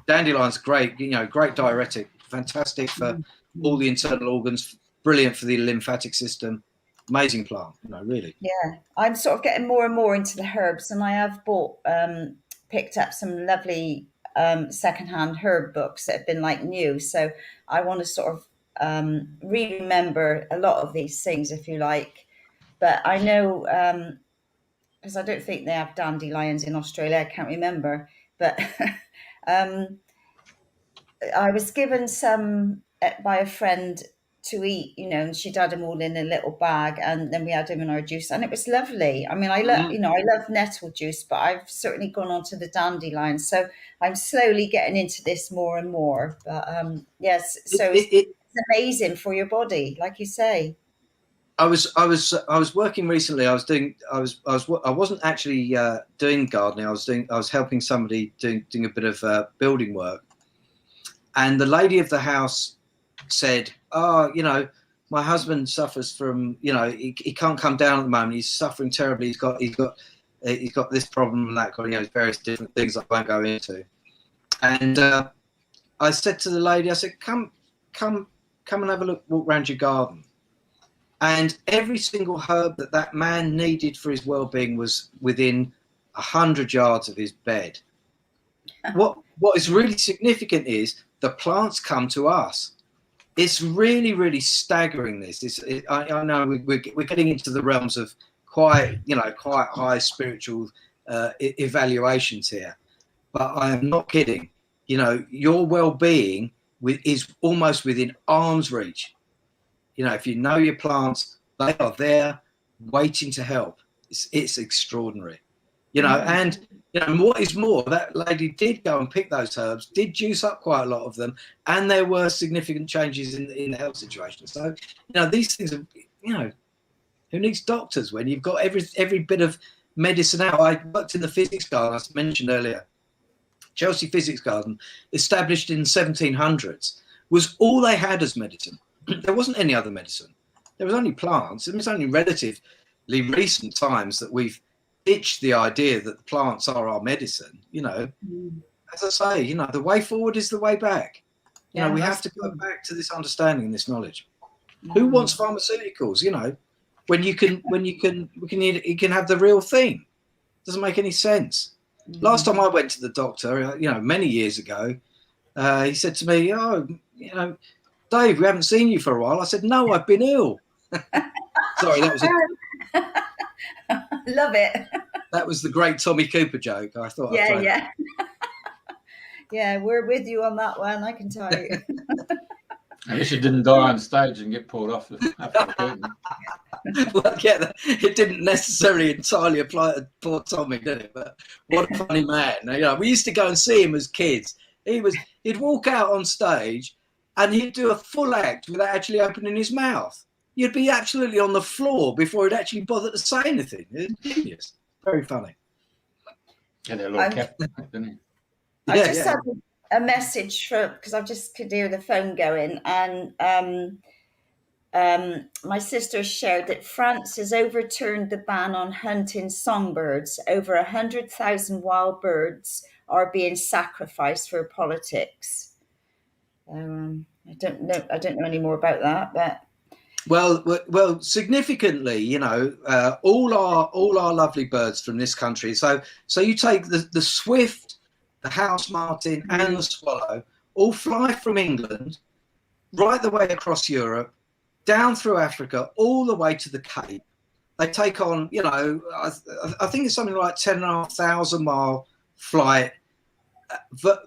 Dandelion's great, great diuretic, fantastic for all the internal organs, brilliant for the lymphatic system, amazing plant, really.
Yeah, I'm sort of getting more and more into the herbs, and I have picked up some lovely secondhand herb books that have been like new. So I want to sort of remember a lot of these things, if you like. But I know, because I don't think they have dandelions in Australia, I can't remember. But I was given some by a friend to eat, and she'd had them all in a little bag, and then we had them in our juice, and it was lovely. I mean, I love nettle juice, but I've certainly gone on to the dandelion, so I'm slowly getting into this more and more. But yes, so it's amazing for your body, like you say.
I was working recently. I wasn't actually doing gardening. I was helping somebody doing a bit of building work. And the lady of the house said, "Oh, my husband suffers from, he can't come down at the moment. He's suffering terribly. He's got this problem and that kind of, various different things I won't go into." And I said to the lady, I said, "Come and have a walk around your garden." And every single herb that man needed for his well-being was within 100 yards of his bed. What is really significant is the plants come to us. It's really, really staggering. I know we're getting into the realms of quite high spiritual evaluations here, but I am not kidding. Your well-being is almost within arm's reach. If you know your plants, they are there waiting to help. It's extraordinary. And what is more, that lady did go and pick those herbs, did juice up quite a lot of them, and there were significant changes in the health situation. So, these things are, who needs doctors when you've got every bit of medicine out? I worked in the physics garden, I mentioned earlier. Chelsea Physics Garden, established in the 1700s, was all they had as medicine. There wasn't any other medicine. There was only plants. It was only relatively recent times that we've ditched the idea that the plants are our medicine. As I say, the way forward is the way back. We have to go back to this understanding and this knowledge. Who wants pharmaceuticals? When you can have the real thing. Doesn't make any sense. Last time I went to the doctor, many years ago, he said to me, "Oh, Dave, we haven't seen you for a while." I said, "No, I've been ill." Sorry, that was
love it.
That was the great Tommy Cooper joke. I thought.
Yeah. Yeah, we're with you on that one, I can tell you.
I wish it didn't die on stage and get pulled off the curtain.
Well, yeah, it didn't necessarily entirely apply to poor Tommy, did it? But what a funny man. We used to go and see him as kids. He'd walk out on stage and he'd do a full act without actually opening his mouth. You'd be absolutely on the floor before he'd actually bother to say anything. It's genius. Very funny.
Yeah, they're a little kept, didn't he?
I just had a message because I just could hear the phone going, and My sister shared that France has overturned the ban on hunting songbirds. Over 100,000 wild birds are being sacrificed for politics. I don't know. I don't know any more about that, but
Well, significantly, you know, all our lovely birds from this country. So you take the swift, the house martin, and the swallow, all fly from England right the way across Europe, down through Africa, all the way to the Cape. They take on, you know, I think it's something like 10,500 mile flight,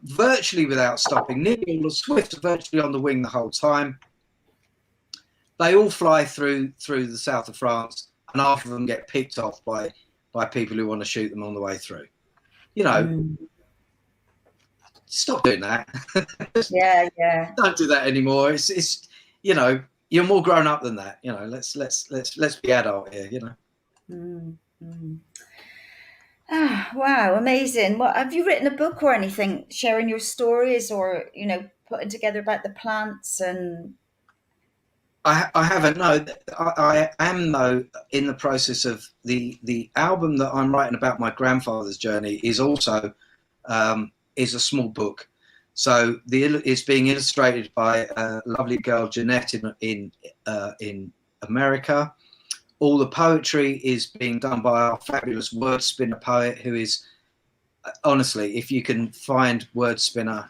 virtually without stopping. Nearly all the swifts are virtually on the wing the whole time. They all fly through the south of France, and half of them get picked off by people who want to shoot them on the way through. You know, stop doing that.
yeah.
Don't do that anymore. It's you know, you're more grown up than that. You know, let's be adult here. You know.
Ah, wow, amazing. Well, have you written a book or anything, sharing your stories, or putting together about the plants and?
I haven't. No, I am though in the process of the album that I'm writing about my grandfather's journey is also is a small book. So it's being illustrated by a lovely girl Jeanette in America. All the poetry is being done by our fabulous word spinner poet, who is honestly, if you can find word spinner,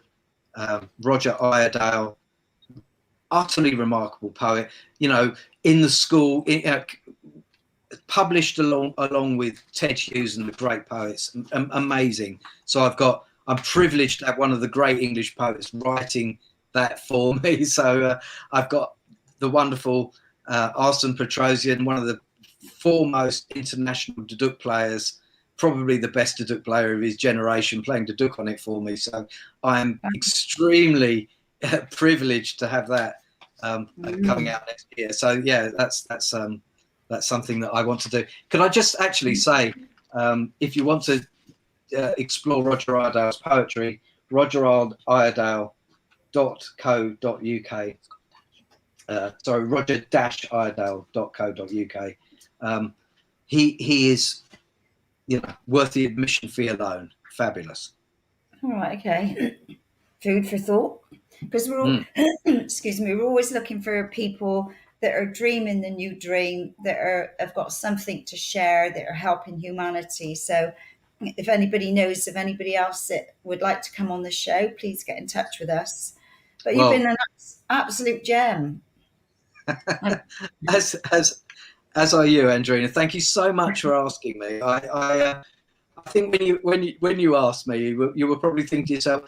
Roger Iredale. Utterly remarkable poet, you know, in the school, published along with Ted Hughes and the great poets, amazing. So I'm privileged to have one of the great English poets writing that for me. So I've got the wonderful Arsene Petrosian, one of the foremost international duduk players, probably the best duduk player of his generation, playing duduk on it for me. So I'm extremely privileged to have that coming out next year. So yeah, that's something that I want to do. Can I just actually say, if you want to explore Roger Iredale's poetry, rogeriredale.co.uk. Sorry, roger-iredale.co.uk. He is, you know, worth the admission fee alone. Fabulous.
All right, okay. Food for thought. Because we're all, excuse me, we're always looking for people that are dreaming the new dream, that have got something to share, that are helping humanity. So if anybody knows of anybody else that would like to come on the show, please get in touch with us. But you've been an absolute gem.
As are you, Andrena. Thank you so much for asking me. I think when you asked me, you were probably thinking to yourself,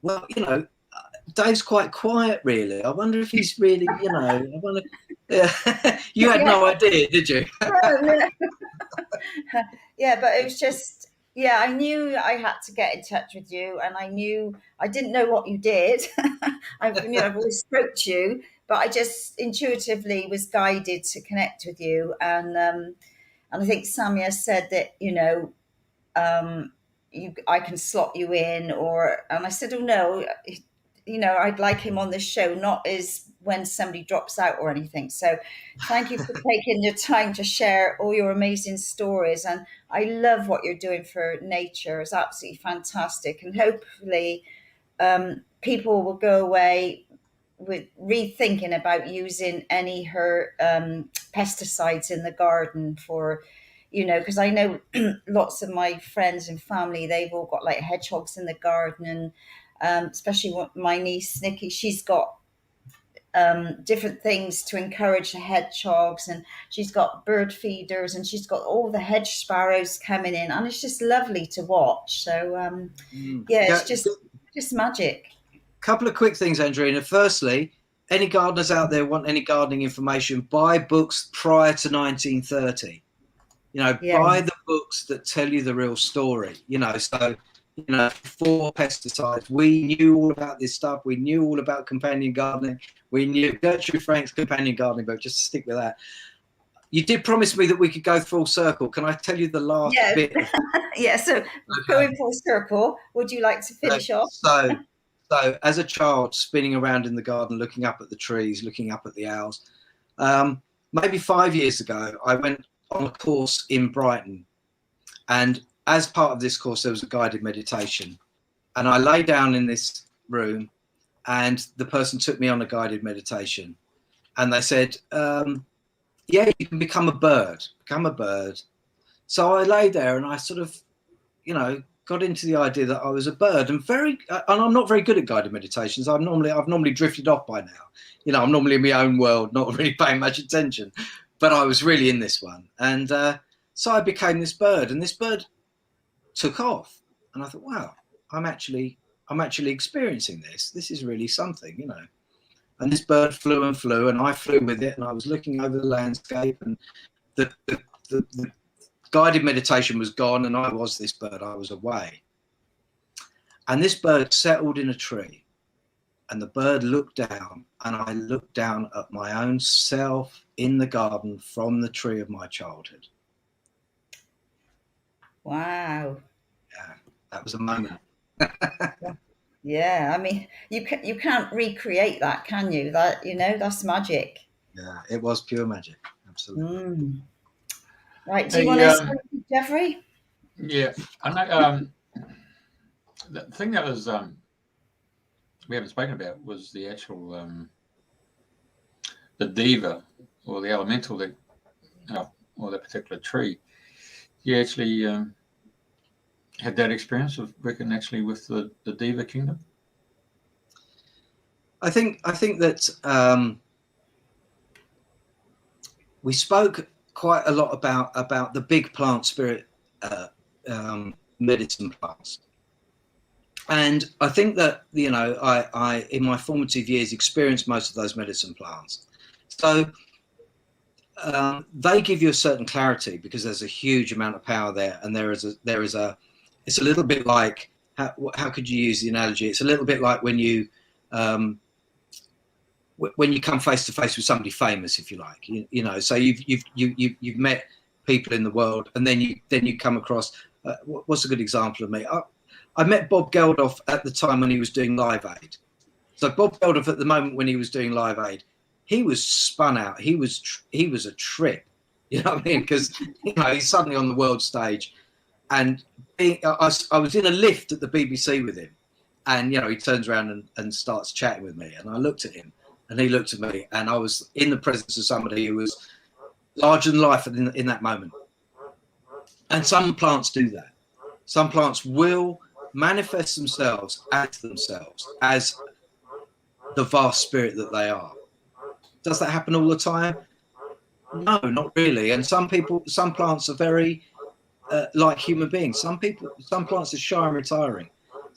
well, you know, Dave's quite quiet, really. I wonder if he's really, you know, I wonder. You had no idea, did you?
Yeah, but it was just, I knew I had to get in touch with you, and I didn't know what you did. I've always spoke to you, but I just intuitively was guided to connect with you. And I think Samia said that, I can slot you in, and I said, oh no, I'd like him on the show, not as when somebody drops out or anything. So thank you for taking your time to share all your amazing stories. And I love what you're doing for nature. It's absolutely fantastic. And hopefully people will go away with rethinking about using any pesticides in the garden for, because I know lots of my friends and family, they've all got like hedgehogs in the garden, and especially my niece Nikki, she's got different things to encourage the hedgehogs, and she's got bird feeders, and she's got all the hedge sparrows coming in, and it's just lovely to watch. So it's just magic.
Couple of quick things, Andrena. Firstly, any gardeners out there want any gardening information, buy books prior to 1930. Buy the books that tell you the real story. So before pesticides, we knew all about this stuff. We knew all about companion gardening. We knew Gertrude Frank's companion gardening book. Just to stick with that. You did promise me that we could go full circle. Can I tell you the last bit?
Yeah. So going full circle, would you like to finish off?
So as a child, spinning around in the garden, looking up at the trees, looking up at the owls, Maybe 5 years ago, I went on a course in Brighton, and as part of this course, there was a guided meditation, and I lay down in this room, and the person took me on a guided meditation, and they said, yeah, you can become a bird. So I lay there, and I sort of, got into the idea that I was a bird, and I'm not very good at guided meditations. I've normally drifted off by now. I'm normally in my own world, not really paying much attention, but I was really in this one. And so I became this bird, and this bird took off, and I thought, wow, I'm actually experiencing this. This is really something, And this bird flew and flew, and I flew with it, and I was looking over the landscape, and the guided meditation was gone, and I was this bird. I was away. And this bird settled in a tree, and the bird looked down, and I looked down at my own self in the garden from the tree of my childhood.
Wow.
Yeah, that was a moment.
Yeah, I mean, you can't recreate that, can you? That's magic.
Yeah, it was pure magic. Absolutely.
Right, do you want to speak, Jeffrey?
Yeah, I know. The thing that was we haven't spoken about was the actual the diva or the elemental that or that particular tree. You actually had that experience of working actually with the diva kingdom.
I think that we spoke quite a lot about the big plant spirit medicine plants, and I think that I in my formative years experienced most of those medicine plants, so they give you a certain clarity because there's a huge amount of power there, and there is a it's a little bit like, how could you use the analogy? It's a little bit like when you come face to face with somebody famous, if you like, so you've met people in the world, and then you come across. What's a good example of me? I met Bob Geldof at the time when he was doing Live Aid. So Bob Geldof at the moment when he was doing Live Aid, he was spun out. He was a trip, you know what I mean? Because he's suddenly on the world stage, and I was in a lift at the BBC with him, and he turns around and starts chatting with me, and I looked at him. And he looked at me, and I was in the presence of somebody who was larger than life in that moment. And some plants do that. Some plants will manifest themselves as the vast spirit that they are. Does that happen all the time? No, not really. And some plants are very like human beings. Some plants are shy and retiring.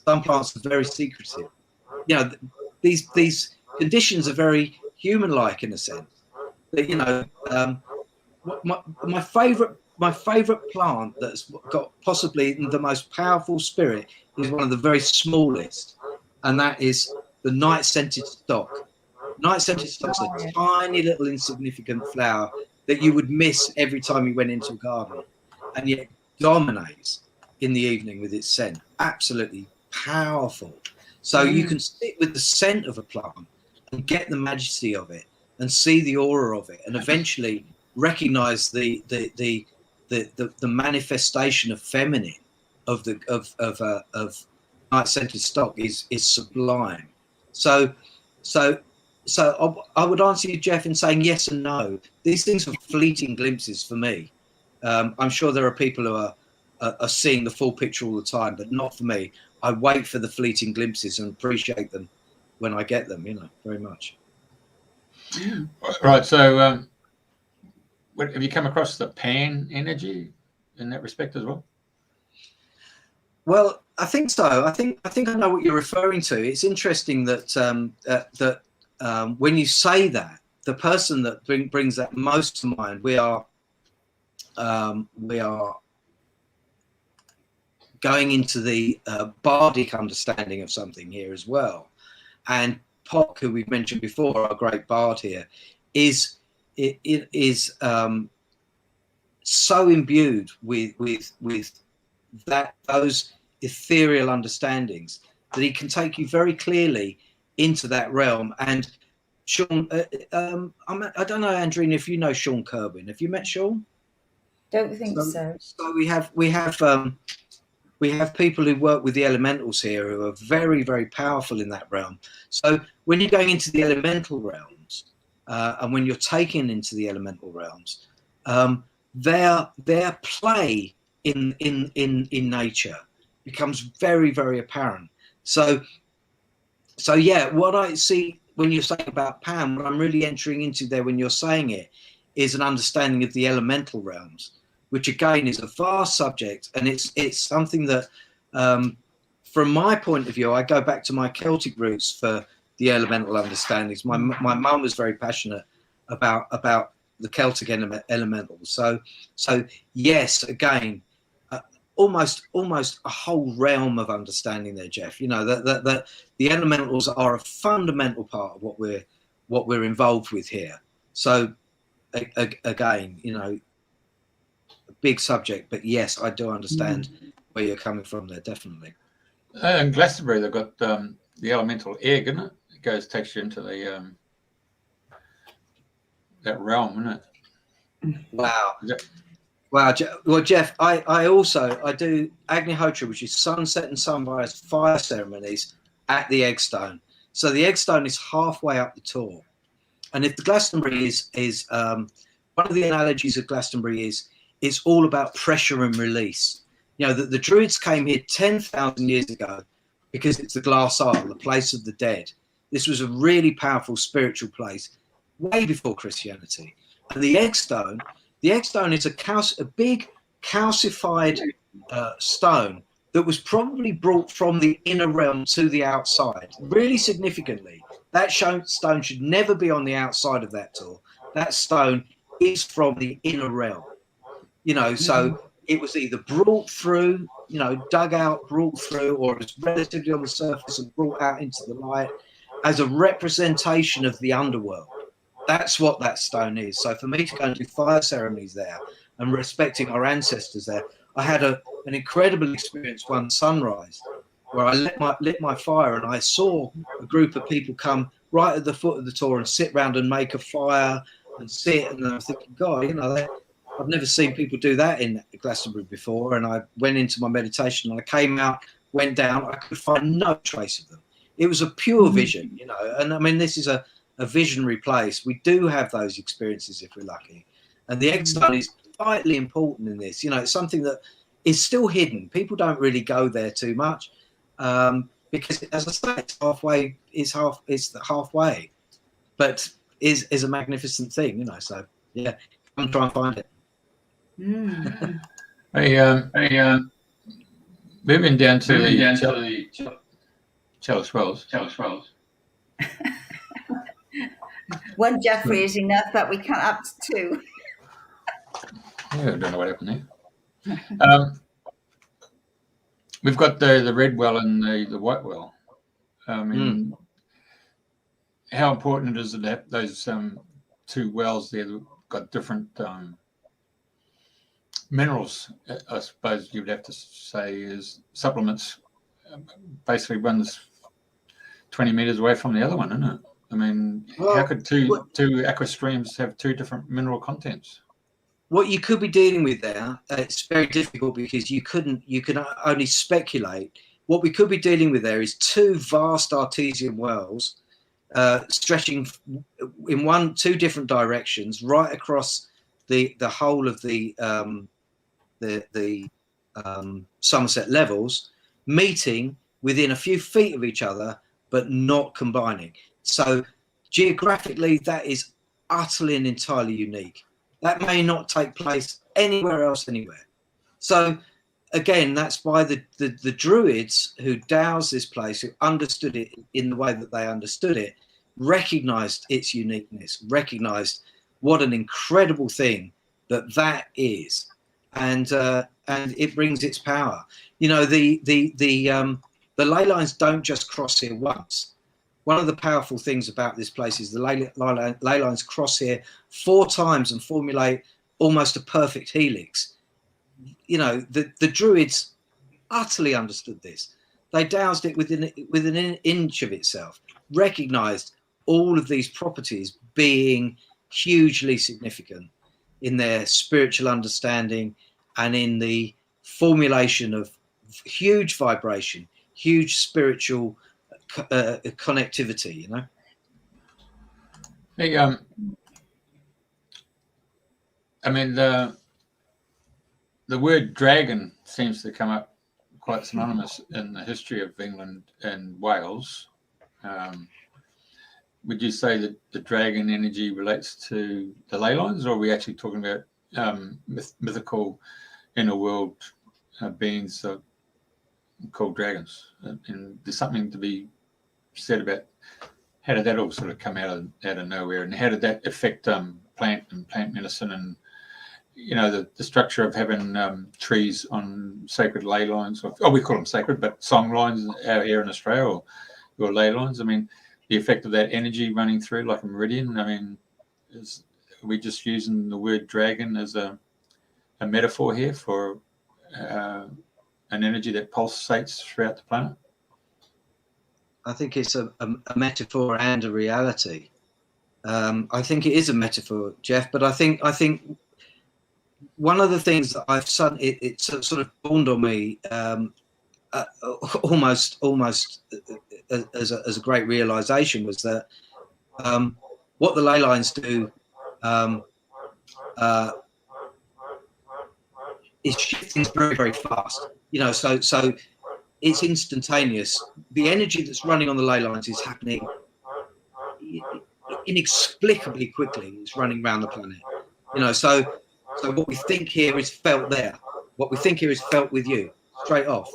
Some plants are very secretive. These conditions are very human-like in a sense. That, my favorite plant that's got possibly the most powerful spirit is one of the very smallest, and that is the night-scented stock. Night-scented stock's a tiny little insignificant flower that you would miss every time you went into a garden, and yet dominates in the evening with its scent. Absolutely powerful. So you can sit with the scent of a plant and get the majesty of it, and see the aura of it, and eventually recognize the manifestation of feminine of night-scented stock is sublime. So I would answer you, Jeff, in saying yes and no. These things are fleeting glimpses for me. I'm sure there are people who are seeing the full picture all the time, but not for me. I wait for the fleeting glimpses and appreciate them when I get them, very much.
Right. So have you come across the pan energy in that respect as well?
Well, I think so. I think I know what you're referring to. It's interesting that when you say that, the person that brings that most to mind, we are going into the bardic understanding of something here as well. And Pock, who we've mentioned before, our great bard here, is so imbued with those ethereal understandings that he can take you very clearly into that realm. And Sean, I don't know, Andrena, if you know Sean Kerwin. Have you met Sean?
Don't think so.
So we have people who work with the elementals here who are very, very powerful in that realm. So when you're going into the elemental realms, and when you're taken into the elemental realms, their play in nature becomes very, very apparent. So yeah, what I see when you're saying about Pam, what I'm really entering into there when you're saying it is an understanding of the elemental realms, which again is a vast subject, and it's something that, from my point of view, I go back to my Celtic roots for the elemental understandings. My mum was very passionate about the Celtic elementals. So yes, again, almost a whole realm of understanding there, Jeff. You know that the elementals are a fundamental part of what we're involved with here. So again, you know, a big subject, but yes, I do understand where you're coming from there, definitely.
In Glastonbury, they've got the elemental egg, isn't it? It takes you into the that realm, isn't it?
Wow. Wow. Well, Jeff, I do Agnihotra, which is sunset and sunrise fire ceremonies at the Eggstone. So the Eggstone is halfway up the tour. And if the Glastonbury is one of the analogies of Glastonbury is it's all about pressure and release. You know, the Druids came here 10,000 years ago because it's the Glass Isle, the place of the dead. This was a really powerful spiritual place way before Christianity. And the Eggstone is a big calcified stone that was probably brought from the inner realm to the outside. Really significantly, that stone should never be on the outside of that tour. That stone is from the inner realm. You know, so it was either brought through, you know, dug out, brought through, or it was relatively on the surface and brought out into the light as a representation of the underworld. That's what that stone is. So for me to go and do fire ceremonies there and respecting our ancestors there, I had an incredible experience one sunrise where I lit my fire, and I saw a group of people come right at the foot of the tour and sit round and make a fire and sit. And I was thinking, God, you know, I've never seen people do that in Glastonbury before. And I went into my meditation and I came out, went down, I could find no trace of them. It was a pure vision, you know. And I mean, this is a visionary place. We do have those experiences if we're lucky. And the Eggstone is vitally important in this. You know, it's something that is still hidden. People don't really go there too much because, as I say, it's halfway. It's halfway, but is a magnificent thing. You know, so yeah, I'm trying to find it.
Moving down to the Chalice Wells.
One Jeffrey is enough, but we can't have two.
Yeah, I don't know what happened there. We've got the red well and the white well. I mean, how important is it to have those two wells there that got different minerals? I suppose you'd have to say is supplements. Basically, one's 20 meters away from the other one, isn't it? I mean, how could two aqua streams have two different mineral contents?
What you could be dealing with there, it's very difficult because you can only speculate. What we could be dealing with there is two vast artesian wells stretching in two different directions right across the whole of the Somerset levels, meeting within a few feet of each other but not combining. So geographically, that is utterly and entirely unique. That may not take place anywhere else, anywhere. So again, that's why the Druids who doused this place, who understood it in the way that they understood it, recognized its uniqueness, recognized what an incredible thing that is, and it brings its power. You know, the ley lines don't just cross here once. One of the powerful things about this place is the ley lines cross here 4 times and formulate almost a perfect helix. You know, the Druids utterly understood this. They doused it within an inch of itself, recognized all of these properties being hugely significant in their spiritual understanding and in the formulation of huge vibration, huge spiritual connectivity, you know.
Hey, I mean, the word dragon seems to come up quite synonymous in the history of England and Wales. Would you say that the dragon energy relates to the ley lines, or are we actually talking about mythical inner world beings called dragons? And there's something to be said about how did that all sort of come out of nowhere, and how did that affect plant and plant medicine, and you know the structure of having trees on sacred ley lines, or we call them sacred, but song lines out here in Australia, or ley lines. I mean, the effect of that energy running through like a meridian. I mean, are we just using the word dragon as a metaphor here for an energy that pulsates throughout the planet?
I think it's a metaphor and a reality. I think it is a metaphor, Jeff, but I think one of the things that I've suddenly it sort of dawned on me almost as a great realization was that what the ley lines do is shift things very, very fast. You know, so it's instantaneous. The energy that's running on the ley lines is happening inexplicably quickly. It's running around the planet. You know, so what we think here is felt there. What we think here is felt with you, straight off.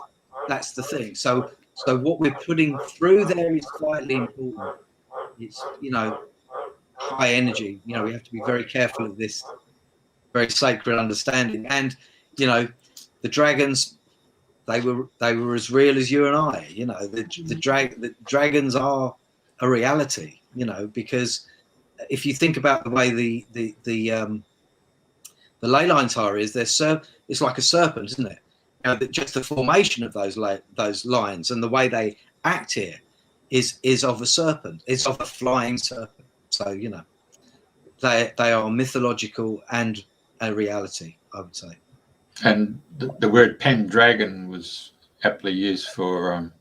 That's the thing. So what we're putting through there is vitally important. It's, you know, high energy. You know, we have to be very careful of this very sacred understanding. And, you know, the dragons, they were as real as you and I. You know, the dragons are a reality. You know, because if you think about the way the ley lines are, it's like a serpent, isn't it? You know, just the formation of those lines and the way they act here is of a serpent. It's of a flying serpent. So, you know, they are mythological and a reality, I would say.
And the word Pendragon was aptly used for,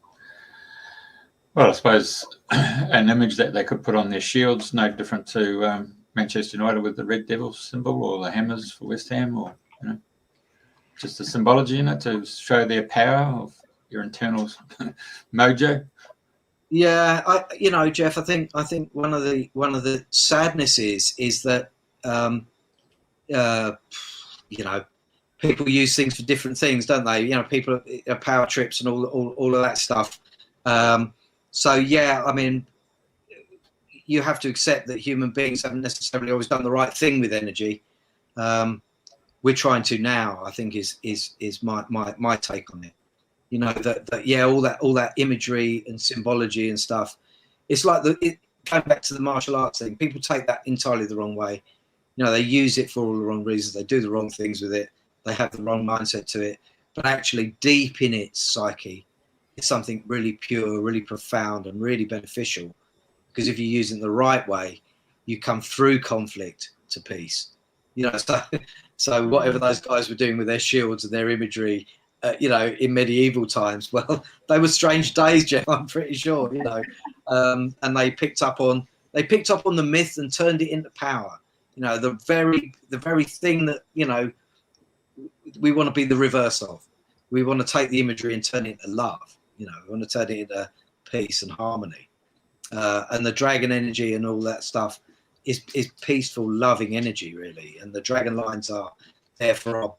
well, I suppose an image that they could put on their shields, no different to Manchester United with the Red Devil symbol, or the Hammers for West Ham, or, you know, just a symbology in it to show their power of your internal mojo.
Yeah, you know, Jeff, I think one of the sadnesses is that you know, people use things for different things, don't they? You know, people power trips and all of that stuff. So yeah, I mean, you have to accept that human beings haven't necessarily always done the right thing with energy. We're trying to now, I think, is my take on it. You know, that yeah, all that imagery and symbology and stuff. It's like going back to the martial arts thing. People take that entirely the wrong way. You know, they use it for all the wrong reasons. They do the wrong things with it. They have the wrong mindset to it. But actually, deep in its psyche, it's something really pure, really profound, and really beneficial. Because if you use it the right way, you come through conflict to peace. You know, so whatever those guys were doing with their shields and their imagery, you know, in medieval times, well, they were strange days, Jeff. I'm pretty sure, you know, and they picked up on the myth and turned it into power. You know, the very thing that, you know, we want to be the reverse of. We want to take the imagery and turn it into love. You know, we want to turn it into peace and harmony. And the dragon energy and all that stuff is peaceful, loving energy, really. And the dragon lines are there for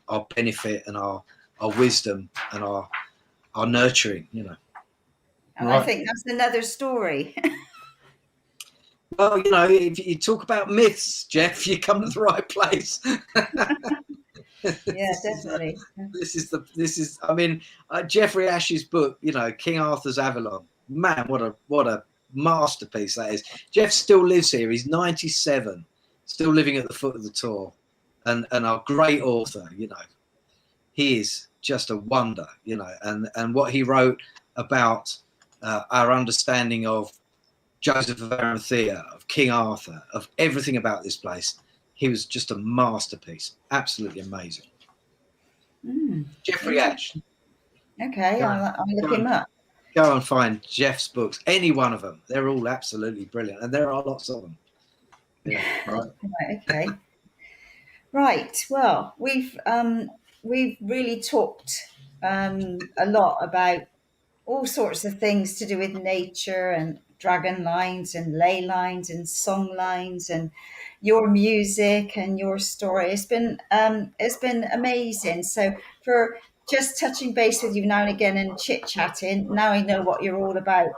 our benefit and our wisdom and our nurturing, you know.
And right. I think that's another story.
Well, you know, if you talk about myths, Jeff, you come to the right place.
Yeah, definitely.
This is. I mean, Jeffrey Ash's book, you know, King Arthur's Avalon. Man, what a masterpiece that is. Jeff still lives here. He's 97, still living at the foot of the Tor, and our great author. You know, he is just a wonder. You know, and what he wrote about our understanding of Joseph of Arimathea, of King Arthur, of everything about this place. He was just a masterpiece. Absolutely amazing. Jeffrey Ash.
Okay, I'll look him up.
Go and find Jeff's books, any one of them. They're all absolutely brilliant, and there are lots of them. Yeah, right.
Right, okay. Right. Well, we've really talked a lot about all sorts of things to do with nature and dragon lines and ley lines and song lines and your music and your story. It's been amazing. So for just touching base with you now and again and chit chatting, now I know what you're all about.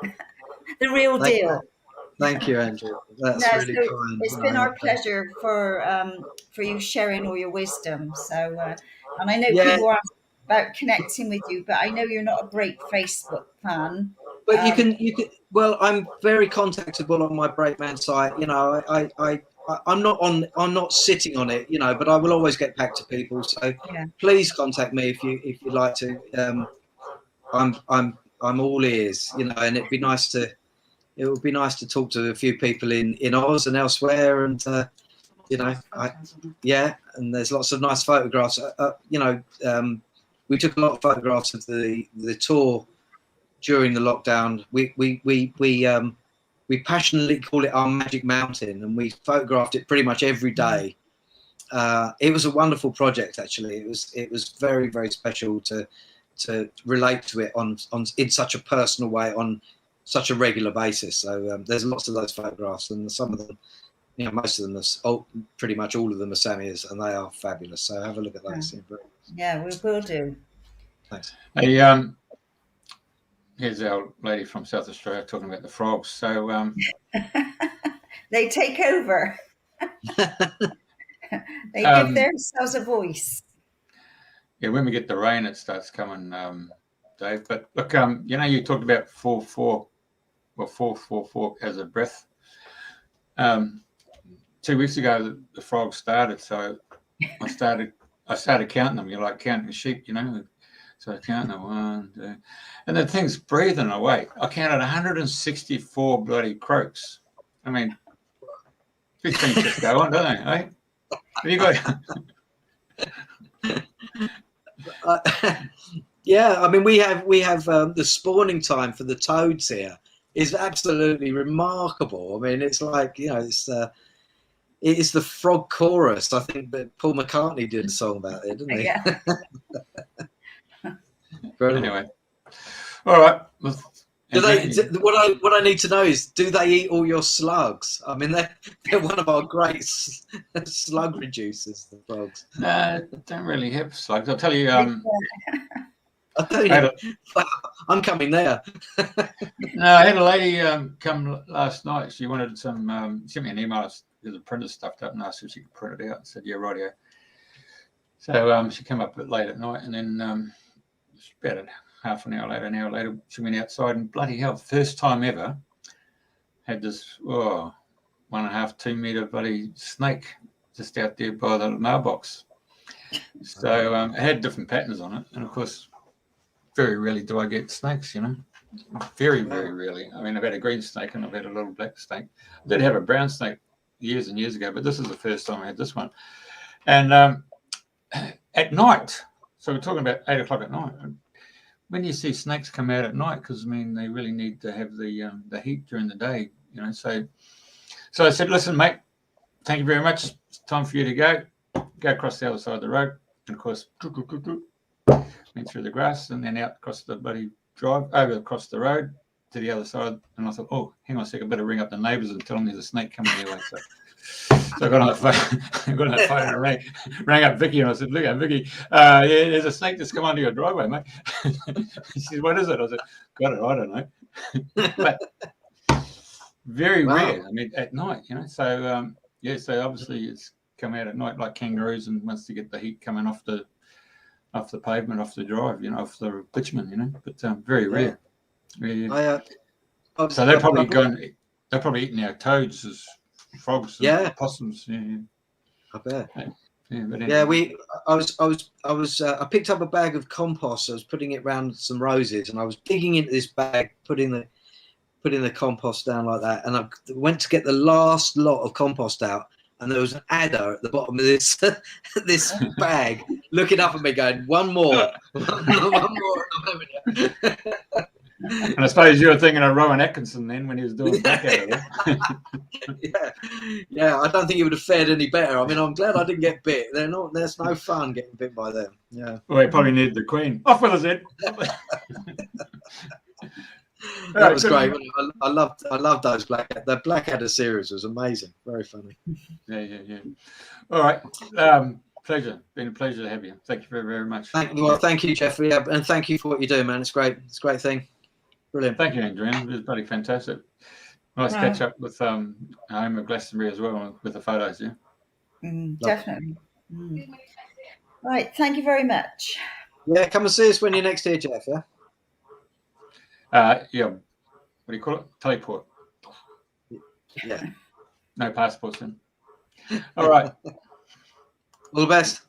The real deal.
Thank you, Andrew. That's really kind.
It's been our pleasure for you sharing all your wisdom. So, and I know people are about connecting with you, but I know you're not a great Facebook fan.
But you can. Well, I'm very contactable on my Brakeman site. You know, I'm not sitting on it. You know, but I will always get back to people. So please contact me if you'd like to. I'm all ears. You know, and it'd be nice to. It would be nice to talk to a few people in Oz and elsewhere, and you know, and there's lots of nice photographs. You know, we took a lot of photographs of the tour during the lockdown. We passionately call it our magic mountain, and we photographed it pretty much every day. It was a wonderful project, actually. It was very, very special to relate to it on in such a personal way on such a regular basis. So there's lots of those photographs, and some of them, you know, most of them are pretty much all of them are Sammy's, and they are fabulous. So have a look at those.
Yeah, we will do.
Thanks.
Hey, here's our lady from South Australia talking about the frogs. So
they take over. They give themselves a voice.
Yeah, when we get the rain, it starts coming, Dave. But look, you know, you talked about 4-4 as a breath. 2 weeks ago, the frogs started, so I started counting them. You're like counting sheep, you know. So I counted them 1, 2, and the thing's breathing away. I counted 164 bloody croaks. I mean, these things just go on, don't they? Eh? Have you got?
Yeah, I mean, we have the spawning time for the toads here is absolutely remarkable. I mean, it's like, you know, it is the frog chorus. I think that Paul McCartney did a song about it, didn't he?
Yeah.
Anyway, all right.
What I need to know is, do they eat all your slugs? I mean, they're one of our great slug reducers, the frogs.
Don't really have slugs. I'll tell you.
I'll tell you, I'm coming there.
No, I had a lady come last night. She wanted some. Sent me an email. There's a printer stuffed up, and asked if she could print it out. I said, "Yeah, rightio." So she came up a bit late at night, and then about half an hour later, she went outside, and bloody hell, first time ever, had this 1.5 2 meter bloody snake just out there by the mailbox. So it had different patterns on it, and of course, very rarely do I get snakes, you know. Very, very rarely. I mean, I've had a green snake and I've had a little black snake. I did have a brown snake years and years ago, but this is the first time I had this one. And at night, so we're talking about 8 o'clock at night, when you see snakes come out at night, because I mean, they really need to have the heat during the day, you know. So I said, listen, mate, thank you very much. It's time for you to go across the other side of the road. And of course, went through the grass and then out across the bloody drive, over across the road to the other side. And I thought, oh, hang on a second, I better ring up the neighbours and tell them there's a snake coming their way. So I got on the phone, and rang up Vicky, and I said, look, Vicky, yeah, there's a snake that's come onto your driveway, mate. She said, what is it? I said, got it, I don't know. But very rare, I mean, at night, you know. So, so obviously it's come out at night like kangaroos, and wants to get the heat coming off the pavement, off the drive, you know, off the bitumen, you know. But very rare. Yeah. So they're probably eating our toads as frogs and possums. Yeah.
I bet.
Yeah, but anyway.
I picked up a bag of compost. I was putting it around some roses, and I was digging into this bag, putting putting the compost down like that, and I went to get the last lot of compost out, and there was an adder at the bottom of this this bag, looking up at me, going, "One more, one more."
And I suppose you were thinking of Rowan Atkinson then when he was doing Blackadder.
Yeah. I don't think he would have fared any better. I mean, I'm glad I didn't get bit. There's no fun getting bit by them. Yeah.
Well, he probably needed the Queen. Off with his head.
That was great. I loved those the Blackadder series was amazing. Very funny.
Yeah. All right. Pleasure. Been a pleasure to have you. Thank you very, very much.
Thank you, Jeffrey, and thank you for what you do, man. It's great. It's a great thing. Brilliant.
Thank you, Andrena. It was bloody fantastic. Nice catch up with home of Glastonbury as well with the photos. Yeah.
Definitely. Right. Thank you very much.
Yeah, come and see us when you're next here, Jeff.
Yeah. What do you call it? Teleport.
Yeah.
No passports then. All right.
All the best.